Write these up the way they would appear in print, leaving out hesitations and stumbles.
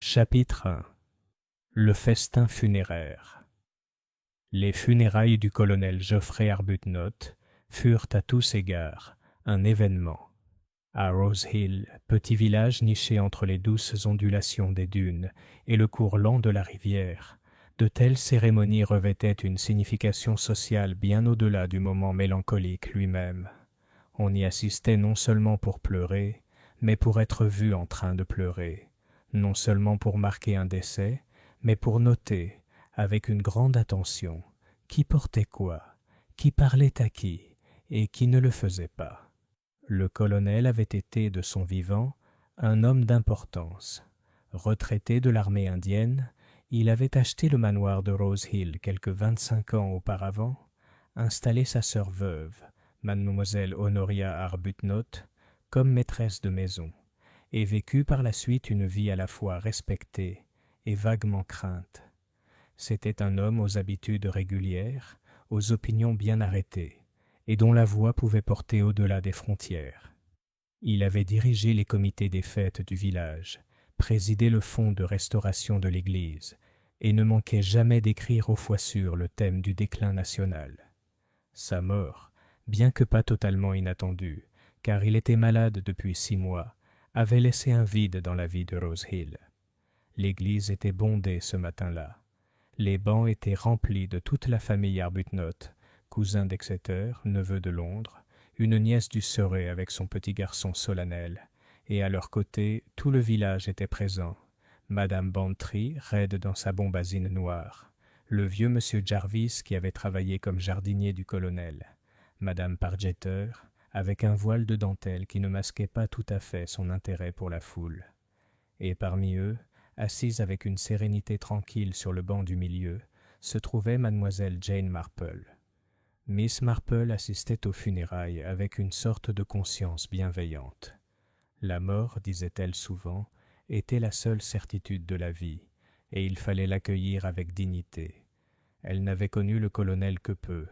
Chapitre 1. Le festin funéraire. Les funérailles du colonel Geoffrey Arbuthnot furent à tous égards un événement. À Rose Hill, petit village niché entre les douces ondulations des dunes et le cours lent de la rivière, de telles cérémonies revêtaient une signification sociale bien au-delà du moment mélancolique lui-même. On y assistait non seulement pour pleurer, mais pour être vu en train de pleurer, non seulement pour marquer un décès, mais pour noter, avec une grande attention, qui portait quoi, qui parlait à qui, et qui ne le faisait pas. Le colonel avait été, de son vivant, un homme d'importance. Retraité de l'armée indienne, il avait acheté le manoir de Rose Hill quelque 25 ans auparavant, installé sa sœur veuve, mademoiselle Honoria Arbuthnot, comme maîtresse de maison, et vécu par la suite une vie à la fois respectée et vaguement crainte. C'était un homme aux habitudes régulières, aux opinions bien arrêtées, et dont la voix pouvait porter au-delà des frontières. Il avait dirigé les comités des fêtes du village, présidé le fonds de restauration de l'Église, et ne manquait jamais d'écrire au fois sûr le thème du déclin national. Sa mort, bien que pas totalement inattendue, car il était malade depuis 6 mois, avait laissé un vide dans la vie de Rose Hill. L'église était bondée ce matin-là. Les bancs étaient remplis de toute la famille Arbuthnot, cousin d'Exeter, neveu de Londres, une nièce du Surrey avec son petit garçon solennel, et à leur côté, tout le village était présent. Madame Bantry, raide dans sa bombazine noire, le vieux monsieur Jarvis qui avait travaillé comme jardinier du colonel, Madame Pargeter, avec un voile de dentelle qui ne masquait pas tout à fait son intérêt pour la foule. Et parmi eux, assise avec une sérénité tranquille sur le banc du milieu, se trouvait mademoiselle Jane Marple. Miss Marple assistait aux funérailles avec une sorte de conscience bienveillante. La mort, disait-elle souvent, était la seule certitude de la vie, et il fallait l'accueillir avec dignité. Elle n'avait connu le colonel que peu.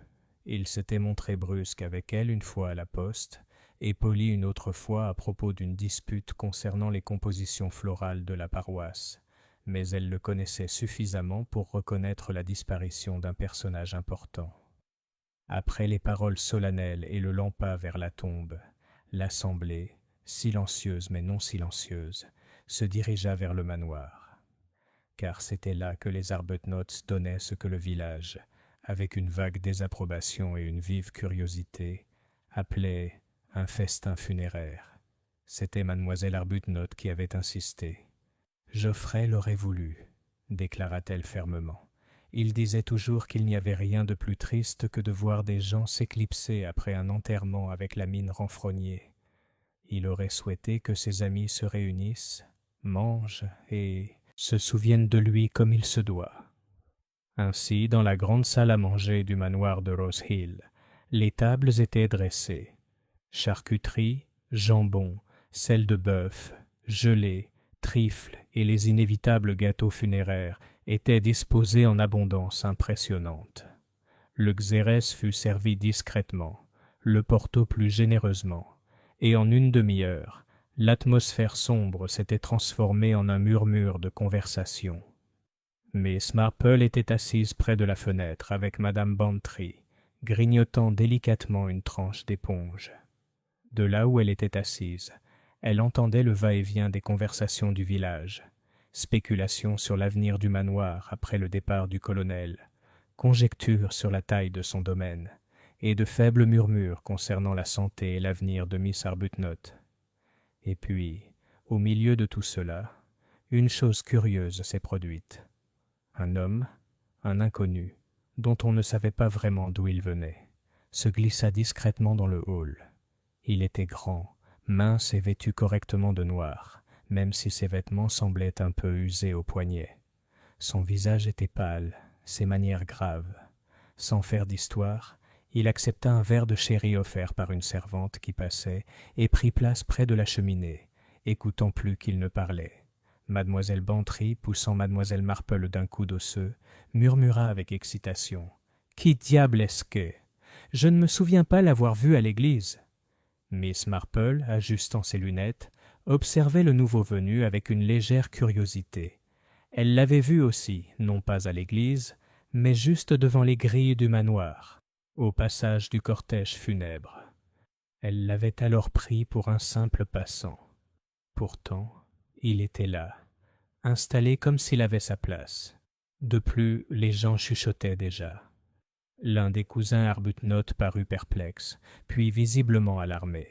Il s'était montré brusque avec elle une fois à la poste, et poli une autre fois à propos d'une dispute concernant les compositions florales de la paroisse, mais elle le connaissait suffisamment pour reconnaître la disparition d'un personnage important. Après les paroles solennelles et le lampas vers la tombe, l'assemblée, silencieuse mais non silencieuse, se dirigea vers le manoir. Car c'était là que les Arbuthnot donnaient ce que le village, avec une vague désapprobation et une vive curiosité, appelait un festin funéraire. C'était mademoiselle Arbuthnot qui avait insisté. « Geoffrey l'aurait voulu », déclara-t-elle fermement. Il disait toujours qu'il n'y avait rien de plus triste que de voir des gens s'éclipser après un enterrement avec la mine renfrognée. Il aurait souhaité que ses amis se réunissent, mangent et se souviennent de lui comme il se doit. Ainsi, dans la grande salle à manger du manoir de Rose Hill, les tables étaient dressées. Charcuterie, jambon, selle de bœuf, gelée, trifles et les inévitables gâteaux funéraires étaient disposés en abondance impressionnante. Le xérès fut servi discrètement, le porto plus généreusement, et en une demi-heure, l'atmosphère sombre s'était transformée en un murmure de conversation. Miss Marple était assise près de la fenêtre avec Madame Bantry, grignotant délicatement une tranche d'éponge. De là où elle était assise, elle entendait le va-et-vient des conversations du village, spéculations sur l'avenir du manoir après le départ du colonel, conjectures sur la taille de son domaine, et de faibles murmures concernant la santé et l'avenir de Miss Arbuthnot. Et puis, au milieu de tout cela, une chose curieuse s'est produite. Un homme, un inconnu, dont on ne savait pas vraiment d'où il venait, se glissa discrètement dans le hall. Il était grand, mince et vêtu correctement de noir, même si ses vêtements semblaient un peu usés aux poignets. Son visage était pâle, ses manières graves. Sans faire d'histoire, il accepta un verre de sherry offert par une servante qui passait et prit place près de la cheminée, écoutant plus qu'il ne parlait. Mademoiselle Bantry, poussant mademoiselle Marple d'un coude osseux, murmura avec excitation. « Qui diable est-ce que? Je ne me souviens pas l'avoir vu à l'église. » Miss Marple, ajustant ses lunettes, observait le nouveau venu avec une légère curiosité, Elle l'avait vu aussi, non pas à l'église, mais juste devant les grilles du manoir, au passage du cortège funèbre. Elle l'avait alors pris pour un simple passant. Pourtant, il était là, installé comme s'il avait sa place. De plus, les gens chuchotaient déjà. L'un des cousins Arbuthnot parut perplexe, puis visiblement alarmé.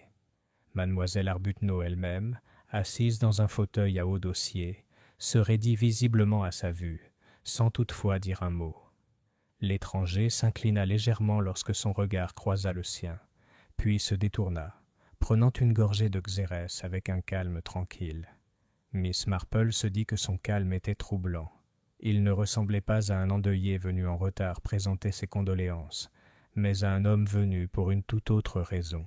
Mademoiselle Arbuthnot elle-même, assise dans un fauteuil à haut dossier, se raidit visiblement à sa vue, sans toutefois dire un mot. L'étranger s'inclina légèrement lorsque son regard croisa le sien, puis se détourna, prenant une gorgée de xérès avec un calme tranquille. Miss Marple se dit que son calme était troublant. Il ne ressemblait pas à un endeuillé venu en retard présenter ses condoléances, mais à un homme venu pour une toute autre raison.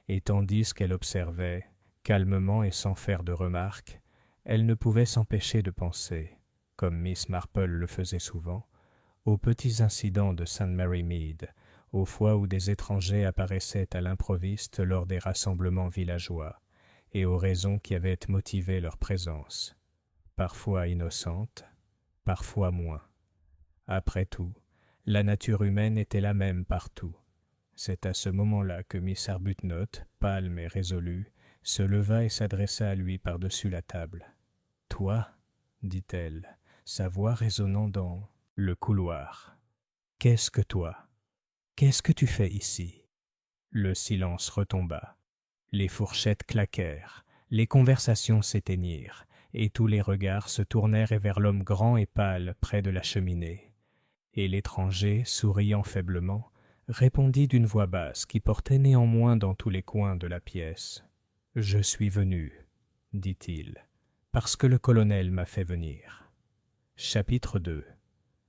Et tandis qu'elle observait, calmement et sans faire de remarques, elle ne pouvait s'empêcher de penser, comme Miss Marple le faisait souvent, aux petits incidents de St. Mary Mead, aux fois où des étrangers apparaissaient à l'improviste lors des rassemblements villageois, et aux raisons qui avaient motivé leur présence, parfois innocentes, parfois moins. Après tout, la nature humaine était la même partout. C'est à ce moment-là que Miss Arbuthnot, pâle et résolue, se leva et s'adressa à lui par-dessus la table. « Toi, dit-elle, sa voix résonnant dans le couloir. « Qu'est-ce que toi? Qu'est-ce que tu fais ici ?» Le silence retomba. Les fourchettes claquèrent, les conversations s'éteignirent, et tous les regards se tournèrent vers l'homme grand et pâle près de la cheminée. Et l'étranger, souriant faiblement, répondit d'une voix basse qui portait néanmoins dans tous les coins de la pièce. « Je suis venu, dit-il, parce que le colonel m'a fait venir. » Chapitre 2.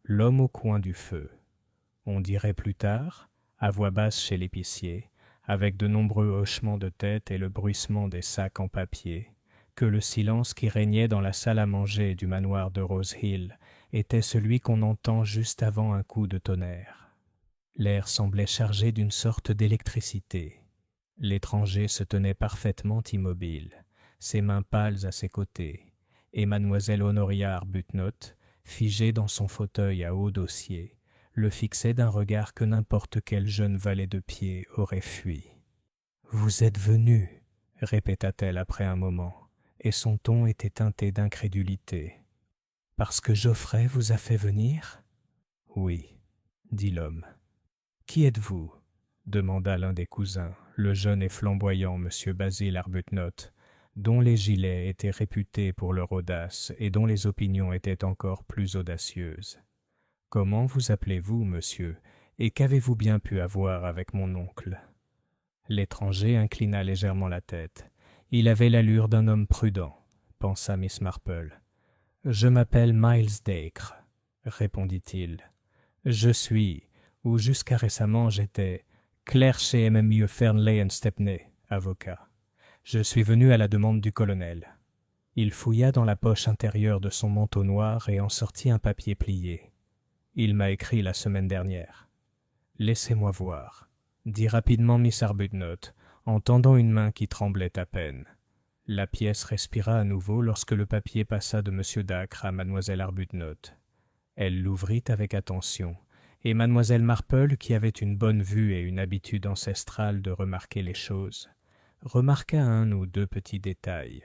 L'homme au coin du feu. On dirait plus tard, à voix basse chez l'épicier, avec de nombreux hochements de tête et le bruissement des sacs en papier, que le silence qui régnait dans la salle à manger du manoir de Rose Hill était celui qu'on entend juste avant un coup de tonnerre. L'air semblait chargé d'une sorte d'électricité. L'étranger se tenait parfaitement immobile, ses mains pâles à ses côtés, et mademoiselle Honoria Arbuthnot, figée dans son fauteuil à haut dossier, le fixait d'un regard que n'importe quel jeune valet de pied aurait fui. « Vous êtes venu, répéta-t-elle après un moment, et son ton était teinté d'incrédulité. « Parce que Geoffrey vous a fait venir ?»« Oui, dit l'homme. »« Qui êtes-vous » demanda l'un des cousins, le jeune et flamboyant M. Basil Arbuthnot, dont les gilets étaient réputés pour leur audace et dont les opinions étaient encore plus audacieuses. « Comment vous appelez-vous, monsieur, et qu'avez-vous bien pu avoir avec mon oncle ?» L'étranger inclina légèrement la tête. Il avait l'allure d'un homme prudent, pensa Miss Marple. « Je m'appelle Miles Dacre, répondit-il. Je suis, ou jusqu'à récemment j'étais, clerc chez MME Fernley & Stepney, avocat. Je suis venu à la demande du colonel. » Il fouilla dans la poche intérieure de son manteau noir et en sortit un papier plié. « Il m'a écrit la semaine dernière. »« Laissez-moi voir, » dit rapidement Miss Arbuthnot, en tendant une main qui tremblait à peine. La pièce respira à nouveau lorsque le papier passa de M. Dacre à mademoiselle Arbuthnot. Elle l'ouvrit avec attention, et mademoiselle Marple, qui avait une bonne vue et une habitude ancestrale de remarquer les choses, remarqua un ou deux petits détails.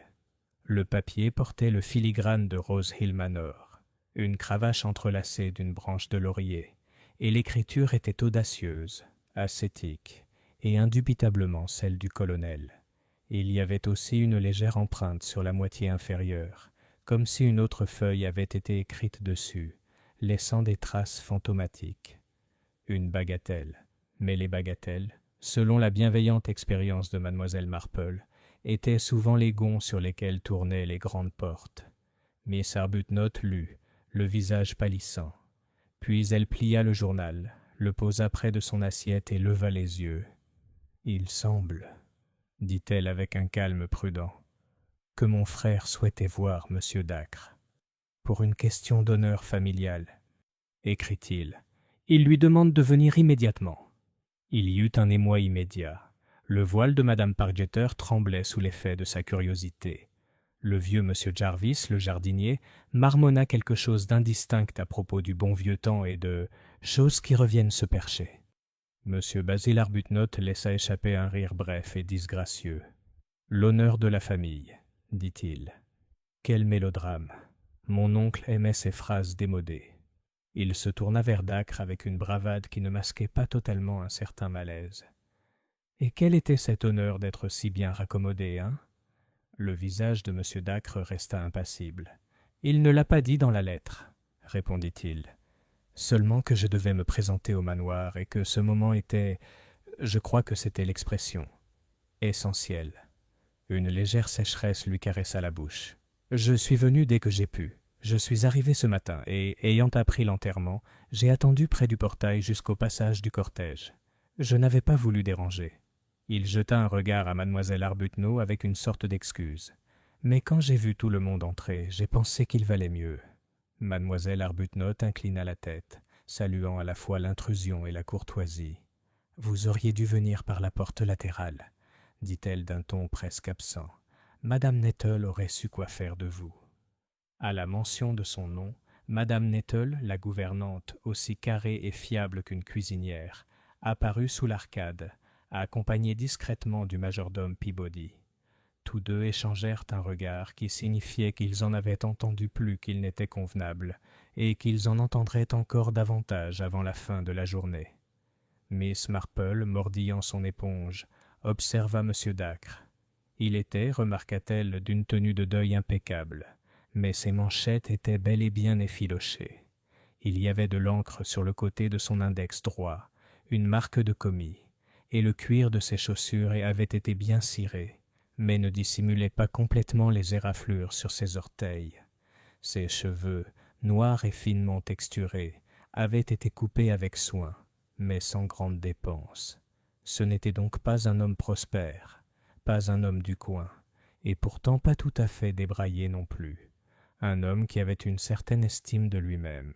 Le papier portait le filigrane de Rose Hill Manor, une cravache entrelacée d'une branche de laurier, et l'écriture était audacieuse, ascétique, et indubitablement celle du colonel. Il y avait aussi une légère empreinte sur la moitié inférieure, comme si une autre feuille avait été écrite dessus, laissant des traces fantomatiques. Une bagatelle, mais les bagatelles, selon la bienveillante expérience de mademoiselle Marple, étaient souvent les gonds sur lesquels tournaient les grandes portes. Miss Arbuthnot lut, le visage pâlissant. Puis elle plia le journal, le posa près de son assiette et leva les yeux. « Il semble, » dit-elle avec un calme prudent, « que mon frère souhaitait voir M. Dacre. Pour une question d'honneur familial, écrit-il. Il lui demande de venir immédiatement. » Il y eut un émoi immédiat. Le voile de Madame Pargeter tremblait sous l'effet de sa curiosité. Le vieux monsieur Jarvis, le jardinier, marmonna quelque chose d'indistinct à propos du bon vieux temps et de choses qui reviennent se percher. Monsieur Basil Arbuthnot laissa échapper un rire bref et disgracieux. « L'honneur de la famille, dit-il. Quel mélodrame! Mon oncle aimait ces phrases démodées. » Il se tourna vers Dacre avec une bravade qui ne masquait pas totalement un certain malaise. « Et quel était cet honneur d'être si bien raccommodé, hein ?» Le visage de M. Dacre resta impassible. « Il ne l'a pas dit dans la lettre, répondit-il. Seulement que je devais me présenter au manoir et que ce moment était, je crois que c'était l'expression, essentiel. » Une légère sécheresse lui caressa la bouche. « Je suis venu dès que j'ai pu. Je suis arrivé ce matin et, ayant appris l'enterrement, j'ai attendu près du portail jusqu'au passage du cortège. Je n'avais pas voulu déranger. » Il jeta un regard à mademoiselle Arbuthnot avec une sorte d'excuse. Mais quand j'ai vu tout le monde entrer, j'ai pensé qu'il valait mieux. Mademoiselle Arbuthnot inclina la tête, saluant à la fois l'intrusion et la courtoisie. « Vous auriez dû venir par la porte latérale, » dit-elle d'un ton presque absent. « Madame Nettle aurait su quoi faire de vous. » À la mention de son nom, Madame Nettle, la gouvernante, aussi carrée et fiable qu'une cuisinière, apparut sous l'arcade, accompagnée discrètement du majordome Peabody. Tous deux échangèrent un regard qui signifiait qu'ils en avaient entendu plus qu'il n'était convenable, et qu'ils en entendraient encore davantage avant la fin de la journée. Miss Marple, mordillant son éponge, observa M. Dacre. Il était, remarqua-t-elle, d'une tenue de deuil impeccable, mais ses manchettes étaient bel et bien effilochées. Il y avait de l'encre sur le côté de son index droit, une marque de commis, et le cuir de ses chaussures avait été bien ciré, mais ne dissimulait pas complètement les éraflures sur ses orteils. Ses cheveux, noirs et finement texturés, avaient été coupés avec soin, mais sans grande dépense. Ce n'était donc pas un homme prospère, pas un homme du coin, et pourtant pas tout à fait débraillé non plus. Un homme qui avait une certaine estime de lui-même.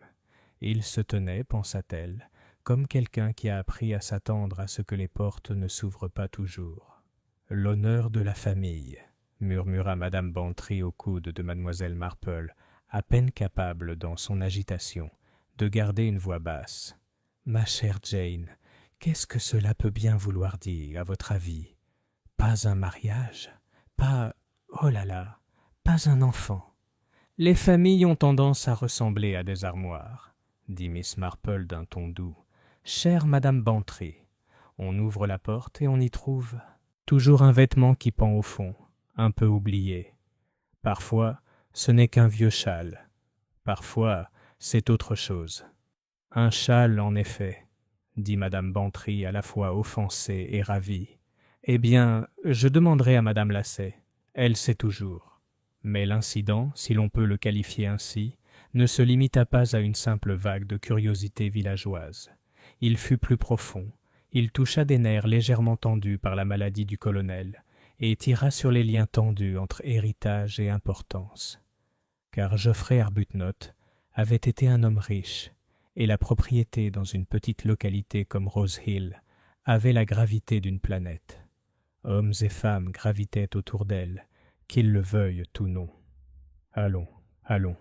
Il se tenait, pensa-t-elle, comme quelqu'un qui a appris à s'attendre à ce que les portes ne s'ouvrent pas toujours. « L'honneur de la famille », murmura madame Bantry au coude de mademoiselle Marple, à peine capable, dans son agitation, de garder une voix basse. « Ma chère Jane, qu'est-ce que cela peut bien vouloir dire, à votre avis? Pas un mariage? Pas... oh là là, pas un enfant? Les familles ont tendance à ressembler à des armoires, dit Miss Marple d'un ton doux. Chère madame Bantry, on ouvre la porte et on y trouve toujours un vêtement qui pend au fond, un peu oublié. Parfois, ce n'est qu'un vieux châle. Parfois, c'est autre chose. Un châle, en effet, dit madame Bantry à la fois offensée et ravie. Eh bien, je demanderai à madame Lasset. Elle sait toujours. Mais l'incident, si l'on peut le qualifier ainsi, ne se limita pas à une simple vague de curiosité villageoise. Il fut plus profond. Il toucha des nerfs légèrement tendus par la maladie du colonel et tira sur les liens tendus entre héritage et importance. Car Geoffrey Arbuthnot avait été un homme riche, et la propriété dans une petite localité comme Rose Hill avait la gravité d'une planète. Hommes et femmes gravitaient autour d'elle, qu'ils le veuillent ou non. « Allons, allons »,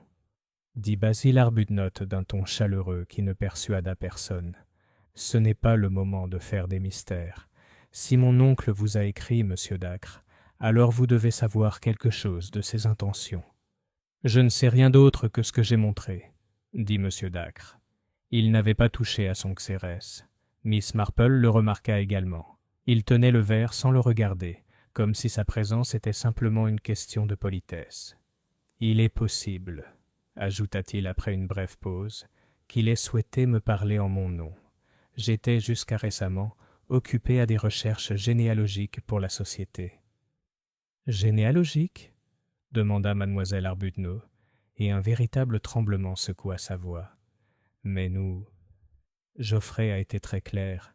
dit Basil Arbuthnot d'un ton chaleureux qui ne persuada personne. « Ce n'est pas le moment de faire des mystères. Si mon oncle vous a écrit, monsieur Dacre, alors vous devez savoir quelque chose de ses intentions. »« Je ne sais rien d'autre que ce que j'ai montré, » dit monsieur Dacre. Il n'avait pas touché à son xérès. Miss Marple le remarqua également. Il tenait le verre sans le regarder, comme si sa présence était simplement une question de politesse. « Il est possible, » ajouta-t-il après une brève pause, « qu'il ait souhaité me parler en mon nom. J'étais jusqu'à récemment occupé à des recherches généalogiques pour la société. »« Généalogiques » demanda mademoiselle Arbuthnot, et un véritable tremblement secoua sa voix. « Mais nous... » Geoffrey a été très clair.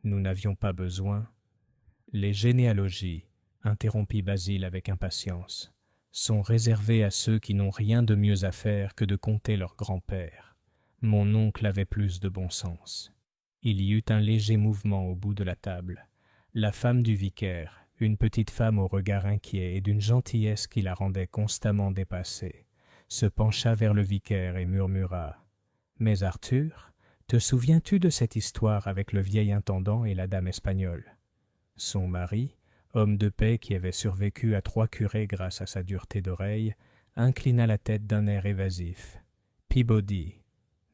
Nous n'avions pas besoin. « Les généalogies, » interrompit Basil avec impatience, « sont réservées à ceux qui n'ont rien de mieux à faire que de compter leur grand-père. Mon oncle avait plus de bon sens. » Il y eut un léger mouvement au bout de la table. La femme du vicaire, une petite femme au regard inquiet et d'une gentillesse qui la rendait constamment dépassée, se pencha vers le vicaire et murmura « Mais Arthur, te souviens-tu de cette histoire avec le vieil intendant et la dame espagnole ?» Son mari, homme de paix qui avait survécu à 3 curés grâce à sa dureté d'oreille, inclina la tête d'un air évasif. « Peabody, »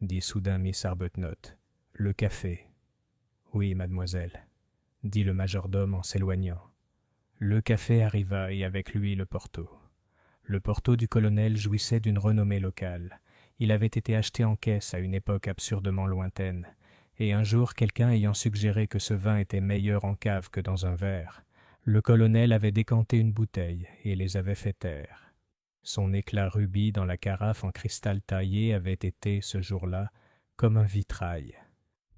dit soudain Miss Arbuthnot, « le café. »« Oui, mademoiselle, » dit le majordome en s'éloignant. Le café arriva et avec lui le Porto. Le Porto du colonel jouissait d'une renommée locale. Il avait été acheté en caisse à une époque absurdement lointaine, et un jour quelqu'un ayant suggéré que ce vin était meilleur en cave que dans un verre, le colonel avait décanté une bouteille et les avait fait taire. Son éclat rubis dans la carafe en cristal taillé avait été, ce jour-là, comme un vitrail.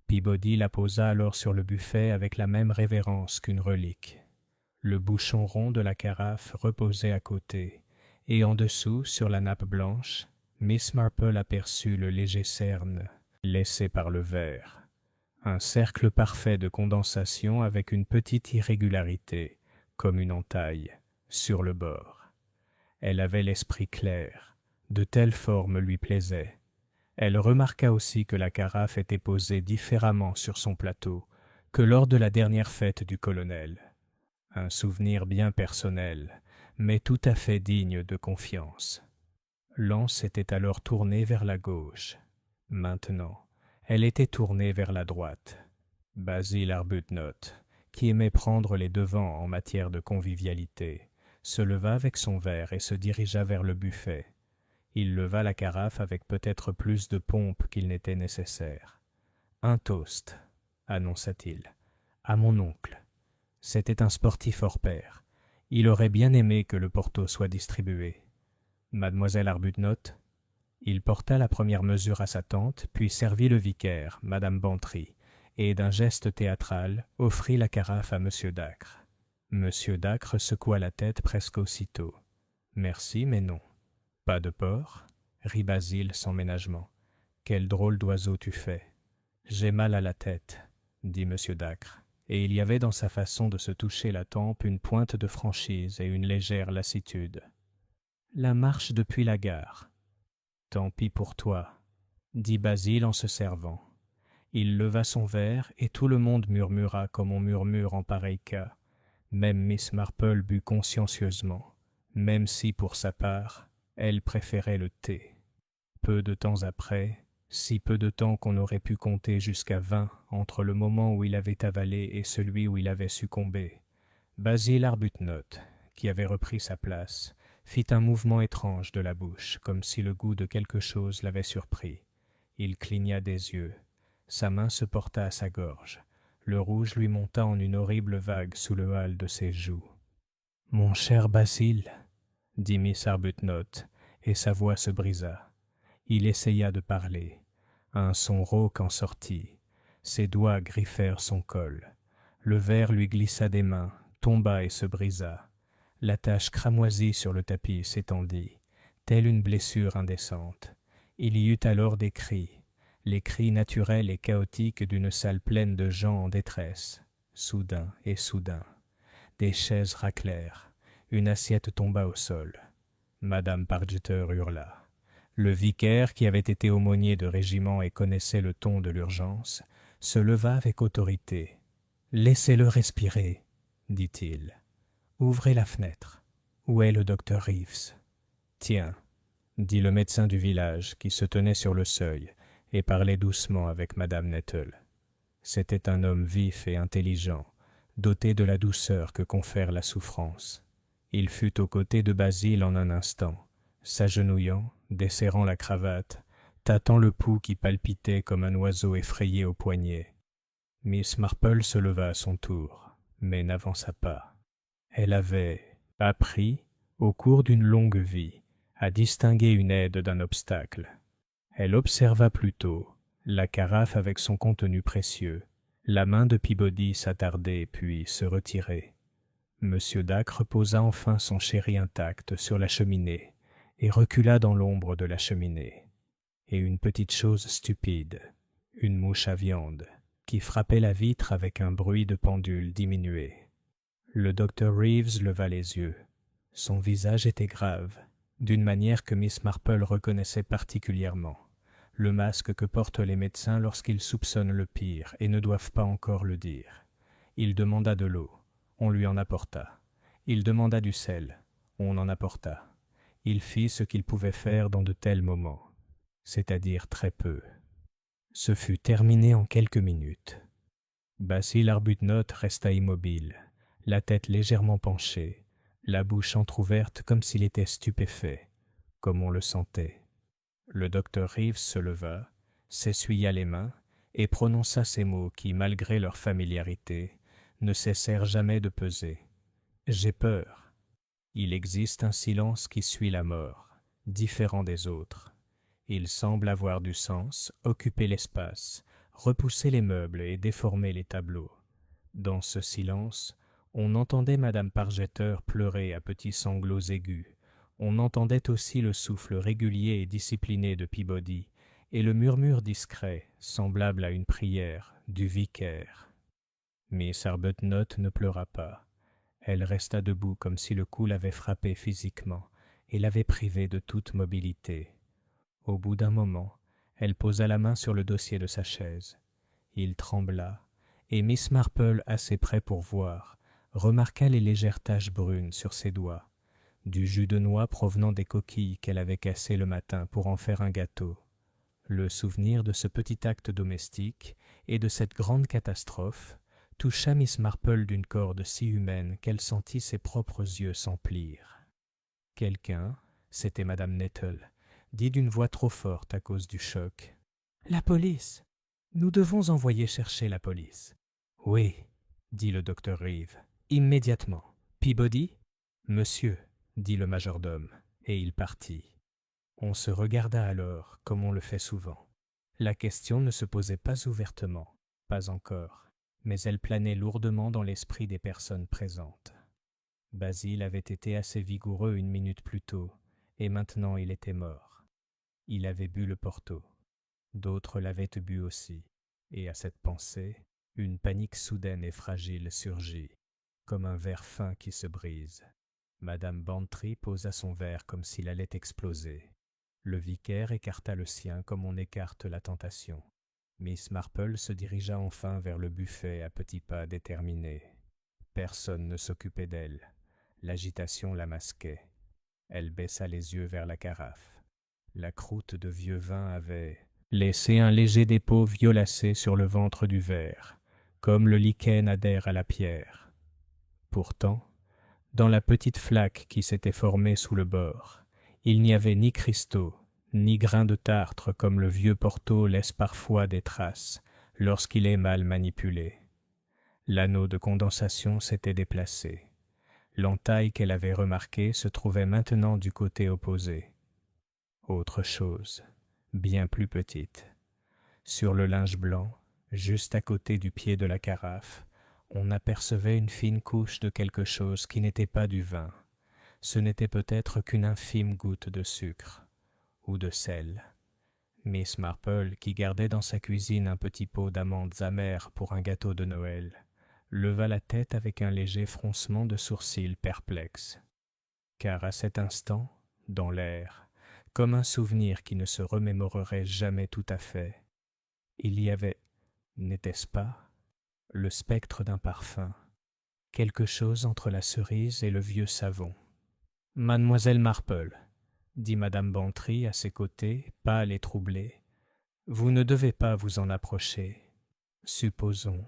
Peabody la posa alors sur le buffet avec la même révérence qu'une relique. Le bouchon rond de la carafe reposait à côté, et en dessous, sur la nappe blanche, Miss Marple aperçut le léger cerne laissé par le verre. Un cercle parfait de condensation avec une petite irrégularité, comme une entaille, sur le bord. Elle avait l'esprit clair, de telles formes lui plaisaient. Elle remarqua aussi que la carafe était posée différemment sur son plateau que lors de la dernière fête du colonel. Un souvenir bien personnel, mais tout à fait digne de confiance. L'anse était alors tournée vers la gauche. Maintenant, elle était tournée vers la droite. Basil Arbuthnot, qui aimait prendre les devants en matière de convivialité, se leva avec son verre et se dirigea vers le buffet. Il leva la carafe avec peut-être plus de pompe qu'il n'était nécessaire. « Un toast, » annonça-t-il, « à mon oncle. C'était un sportif hors pair. Il aurait bien aimé que le Porto soit distribué. Mademoiselle Arbuthnot ?» Il porta la première mesure à sa tante, puis servit le vicaire, Madame Bantry, et d'un geste théâtral, offrit la carafe à M. Dacre. M. Dacre secoua la tête presque aussitôt. « Merci, mais non. »« Pas de porc ?» rit Basile sans ménagement. « Quel drôle d'oiseau tu fais. »« J'ai mal à la tête, » dit M. Dacre, et il y avait dans sa façon de se toucher la tempe une pointe de franchise et une légère lassitude. « La marche depuis la gare. »« Tant pis pour toi, » dit Basile en se servant. Il leva son verre et tout le monde murmura comme on murmure en pareil cas. Même Miss Marple but consciencieusement, même si, pour sa part, elle préférait le thé. Peu de temps après, si peu de temps qu'on aurait pu compter jusqu'à 20 entre le moment où il avait avalé et celui où il avait succombé, Basil Arbuthnot, qui avait repris sa place, fit un mouvement étrange de la bouche, comme si le goût de quelque chose l'avait surpris. Il cligna des yeux. Sa main se porta à sa gorge. Le rouge lui monta en une horrible vague sous le hâle de ses joues. « Mon cher Basil, » dit Miss Arbuthnot, et sa voix se brisa. Il essaya de parler. Un son rauque en sortit. Ses doigts griffèrent son col. Le verre lui glissa des mains, tomba et se brisa. La tache cramoisie sur le tapis s'étendit, telle une blessure indécente. Il y eut alors des cris, les cris naturels et chaotiques d'une salle pleine de gens en détresse, soudain et soudain. Des chaises raclèrent, une assiette tomba au sol. Madame Pargeter hurla. Le vicaire, qui avait été aumônier de régiment et connaissait le ton de l'urgence, se leva avec autorité. « Laissez-le respirer, » dit-il. « Ouvrez la fenêtre. Où est le docteur Reeves ?»« Tiens, » dit le médecin du village, qui se tenait sur le seuil et parlait doucement avec Madame Nettle. C'était un homme vif et intelligent, doté de la douceur que confère la souffrance. Il fut aux côtés de Basile en un instant, s'agenouillant, desserrant la cravate, tâtant le pouls qui palpitait comme un oiseau effrayé au poignet. Miss Marple se leva à son tour, mais n'avança pas. Elle avait appris, au cours d'une longue vie, à distinguer une aide d'un obstacle. Elle observa plutôt la carafe avec son contenu précieux, la main de Peabody s'attarder puis se retirer. M. Dacre posa enfin son chéri intact sur la cheminée et recula dans l'ombre de la cheminée. Et une petite chose stupide, une mouche à viande, qui frappait la vitre avec un bruit de pendule diminué. Le docteur Reeves leva les yeux. Son visage était grave, d'une manière que Miss Marple reconnaissait particulièrement. Le masque que portent les médecins lorsqu'ils soupçonnent le pire et ne doivent pas encore le dire. Il demanda de l'eau. On lui en apporta. Il demanda du sel. On en apporta. Il fit ce qu'il pouvait faire dans de tels moments, c'est-à-dire très peu. Ce fut terminé en quelques minutes. Basil Arbuthnot resta immobile, la tête légèrement penchée, la bouche entr'ouverte comme s'il était stupéfait, comme on le sentait. Le docteur Reeves se leva, s'essuya les mains et prononça ces mots qui, malgré leur familiarité, ne cessèrent jamais de peser. « J'ai peur. » Il existe un silence qui suit la mort, différent des autres. Il semble avoir du sens, occuper l'espace, repousser les meubles et déformer les tableaux. Dans ce silence, on entendait Madame Pargeter pleurer à petits sanglots aigus. On entendait aussi le souffle régulier et discipliné de Peabody et le murmure discret, semblable à une prière, du vicaire. Miss Arbuthnot ne pleura pas. Elle resta debout comme si le coup l'avait frappée physiquement et l'avait privée de toute mobilité. Au bout d'un moment, elle posa la main sur le dossier de sa chaise. Il trembla, et Miss Marple, assez près pour voir, remarqua les légères taches brunes sur ses doigts, du jus de noix provenant des coquilles qu'elle avait cassées le matin pour en faire un gâteau. Le souvenir de ce petit acte domestique et de cette grande catastrophe toucha Miss Marple d'une corde si humaine qu'elle sentit ses propres yeux s'emplir. Quelqu'un, c'était Madame Nettle, dit d'une voix trop forte à cause du choc. « La police! Nous devons envoyer chercher la police. »« Oui, » dit le docteur Reeves, « immédiatement. Peabody ?»« Monsieur, » dit le majordome, et il partit. On se regarda alors, comme on le fait souvent. La question ne se posait pas ouvertement, pas encore, mais elle planait lourdement dans l'esprit des personnes présentes. Basil avait été assez vigoureux une minute plus tôt, et maintenant il était mort. Il avait bu le porto. D'autres l'avaient bu aussi, et à cette pensée, une panique soudaine et fragile surgit, comme un verre fin qui se brise. Madame Bantry posa son verre comme s'il allait exploser. Le vicaire écarta le sien comme on écarte la tentation. Miss Marple se dirigea enfin vers le buffet à petits pas déterminés. Personne ne s'occupait d'elle. L'agitation la masquait. Elle baissa les yeux vers la carafe. La croûte de vieux vin avait laissé un léger dépôt violacé sur le ventre du verre, comme le lichen adhère à la pierre. Pourtant, dans la petite flaque qui s'était formée sous le bord, il n'y avait ni cristaux, ni grains de tartre comme le vieux porto laisse parfois des traces lorsqu'il est mal manipulé. L'anneau de condensation s'était déplacé. L'entaille qu'elle avait remarquée se trouvait maintenant du côté opposé. Autre chose, bien plus petite. Sur le linge blanc, juste à côté du pied de la carafe, on apercevait une fine couche de quelque chose qui n'était pas du vin. Ce n'était peut-être qu'une infime goutte de sucre ou de sel. Miss Marple, qui gardait dans sa cuisine un petit pot d'amandes amères pour un gâteau de Noël, leva la tête avec un léger froncement de sourcils perplexe. Car à cet instant, dans l'air, comme un souvenir qui ne se remémorerait jamais tout à fait, il y avait, n'était-ce pas, le spectre d'un parfum, quelque chose entre la cerise et le vieux savon. « Mademoiselle Marple, » dit Madame Bantry à ses côtés, pâle et troublée, « vous ne devez pas vous en approcher. Supposons,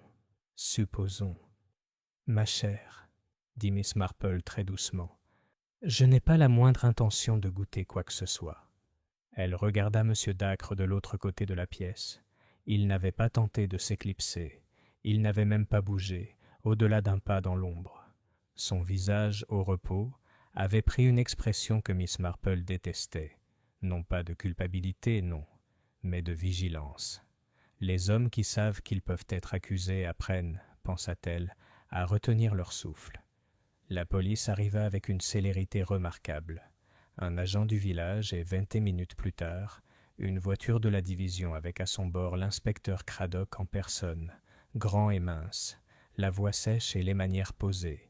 supposons. »« Ma chère, » dit Miss Marple très doucement, « je n'ai pas la moindre intention de goûter quoi que ce soit. » Elle regarda M. Dacre de l'autre côté de la pièce. Il n'avait pas tenté de s'éclipser. Il n'avait même pas bougé, au-delà d'un pas dans l'ombre. Son visage, au repos, avait pris une expression que Miss Marple détestait. Non pas de culpabilité, non, mais de vigilance. Les hommes qui savent qu'ils peuvent être accusés apprennent, pensa-t-elle, à retenir leur souffle. La police arriva avec une célérité remarquable. Un agent du village et 20 minutes plus tard, une voiture de la division avec à son bord l'inspecteur Craddock en personne, grand et mince, la voix sèche et les manières posées.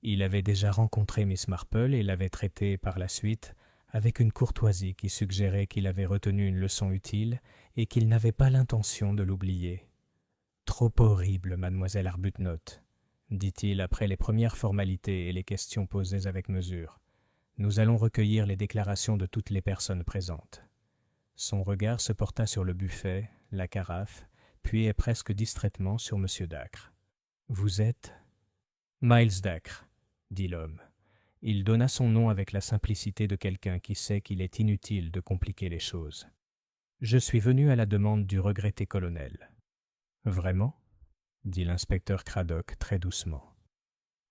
Il avait déjà rencontré Miss Marple et l'avait traitée par la suite avec une courtoisie qui suggérait qu'il avait retenu une leçon utile et qu'il n'avait pas l'intention de l'oublier. « Trop horrible, mademoiselle Arbuthnot, dit-il après les premières formalités et les questions posées avec mesure. Nous allons recueillir les déclarations de toutes les personnes présentes. » Son regard se porta sur le buffet, la carafe, puis et presque distraitement sur M. Dacre. « Vous êtes… » « Miles Dacre, » dit l'homme. Il donna son nom avec la simplicité de quelqu'un qui sait qu'il est inutile de compliquer les choses. « Je suis venu à la demande du regretté colonel. »« Vraiment ?» dit l'inspecteur Craddock très doucement.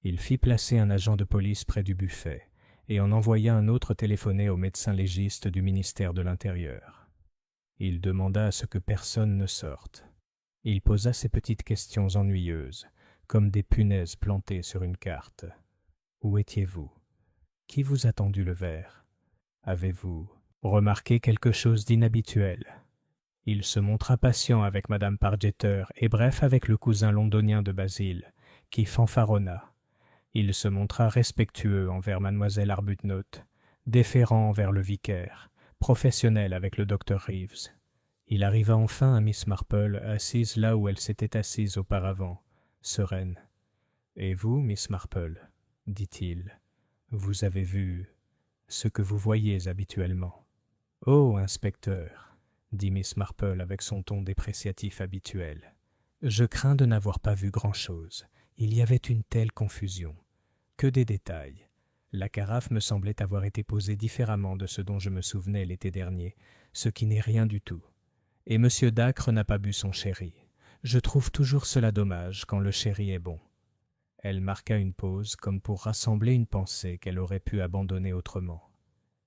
Il fit placer un agent de police près du buffet et en envoya un autre téléphoner au médecin légiste du ministère de l'Intérieur. Il demanda à ce que personne ne sorte. Il posa ses petites questions ennuyeuses, comme des punaises plantées sur une carte. Où étiez-vous? Qui vous a tendu le verre? Avez-vous remarqué quelque chose d'inhabituel? Il se montra patient avec Madame Pargeter et bref avec le cousin londonien de Basil, qui fanfaronna. Il se montra respectueux envers mademoiselle Arbuthnot, déférent envers le vicaire, professionnel avec le docteur Reeves. Il arriva enfin à Miss Marple, assise là où elle s'était assise auparavant, sereine. « Et vous, Miss Marple, dit-il, vous avez vu ce que vous voyez habituellement. »« Oh, inspecteur, dit Miss Marple avec son ton dépréciatif habituel, je crains de n'avoir pas vu grand-chose. Il y avait une telle confusion. Que des détails. La carafe me semblait avoir été posée différemment de ce dont je me souvenais l'été dernier, ce qui n'est rien du tout. Et M. Dacre n'a pas bu son sherry. Je trouve toujours cela dommage quand le sherry est bon. » Elle marqua une pause comme pour rassembler une pensée qu'elle aurait pu abandonner autrement.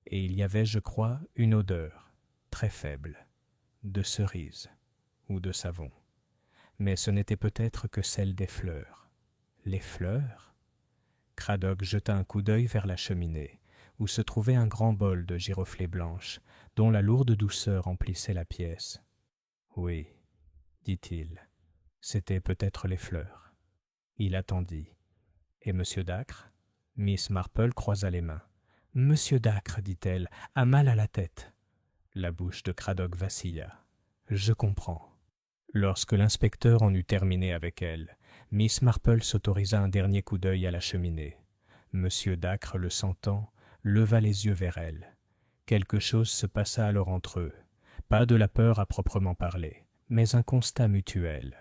Et il y avait, je crois, une odeur, très faible, de cerise ou de savon. Mais ce n'était peut-être que celle des fleurs. Les fleurs? Craddock jeta un coup d'œil vers la cheminée, où se trouvait un grand bol de giroflées blanches, dont la lourde douceur emplissait la pièce. « Oui, dit-il, c'était peut-être les fleurs. » Il attendit. « Et Monsieur Dacre ?» Miss Marple croisa les mains. « Monsieur Dacre, dit-elle, a mal à la tête. » La bouche de Craddock vacilla. « Je comprends. » Lorsque l'inspecteur en eut terminé avec elle, Miss Marple s'autorisa un dernier coup d'œil à la cheminée. Monsieur Dacre, le sentant, leva les yeux vers elle. Quelque chose se passa alors entre eux. Pas de la peur à proprement parler, mais un constat mutuel.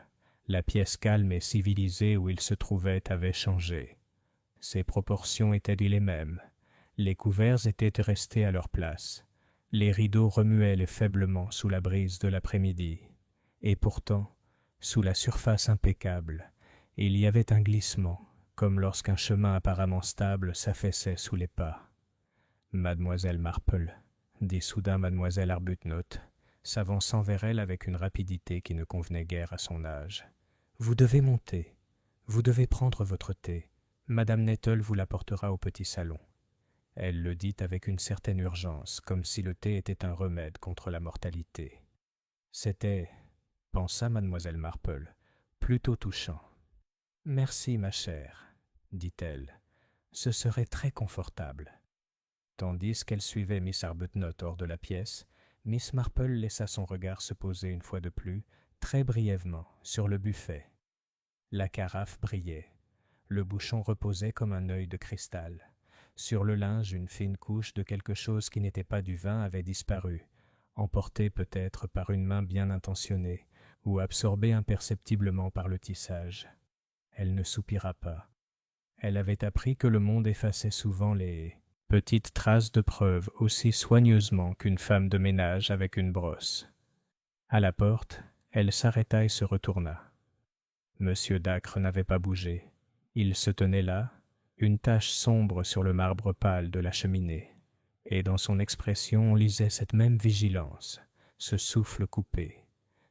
La pièce calme et civilisée où ils se trouvaient avait changé. Ses proportions étaient-elles les mêmes? Les couverts étaient restés à leur place. Les rideaux remuaient faiblement sous la brise de l'après-midi. Et pourtant, sous la surface impeccable, il y avait un glissement, comme lorsqu'un chemin apparemment stable s'affaissait sous les pas. « Mademoiselle Marple, » dit soudain mademoiselle Arbuthnot, s'avançant vers elle avec une rapidité qui ne convenait guère à son âge. « Vous devez monter. Vous devez prendre votre thé. Madame Nettle vous l'apportera au petit salon. » Elle le dit avec une certaine urgence, comme si le thé était un remède contre la mortalité. C'était, pensa mademoiselle Marple, plutôt touchant. « Merci, ma chère, dit-elle. Ce serait très confortable. » Tandis qu'elle suivait Miss Arbuthnot hors de la pièce, Miss Marple laissa son regard se poser une fois de plus, très brièvement, sur le buffet. La carafe brillait. Le bouchon reposait comme un œil de cristal. Sur le linge, une fine couche de quelque chose qui n'était pas du vin avait disparu, emportée peut-être par une main bien intentionnée, ou absorbée imperceptiblement par le tissage. Elle ne soupira pas. Elle avait appris que le monde effaçait souvent les petites traces de preuves aussi soigneusement qu'une femme de ménage avec une brosse. À la porte, elle s'arrêta et se retourna. Monsieur Dacre n'avait pas bougé. Il se tenait là, une tache sombre sur le marbre pâle de la cheminée, et dans son expression on lisait cette même vigilance, ce souffle coupé.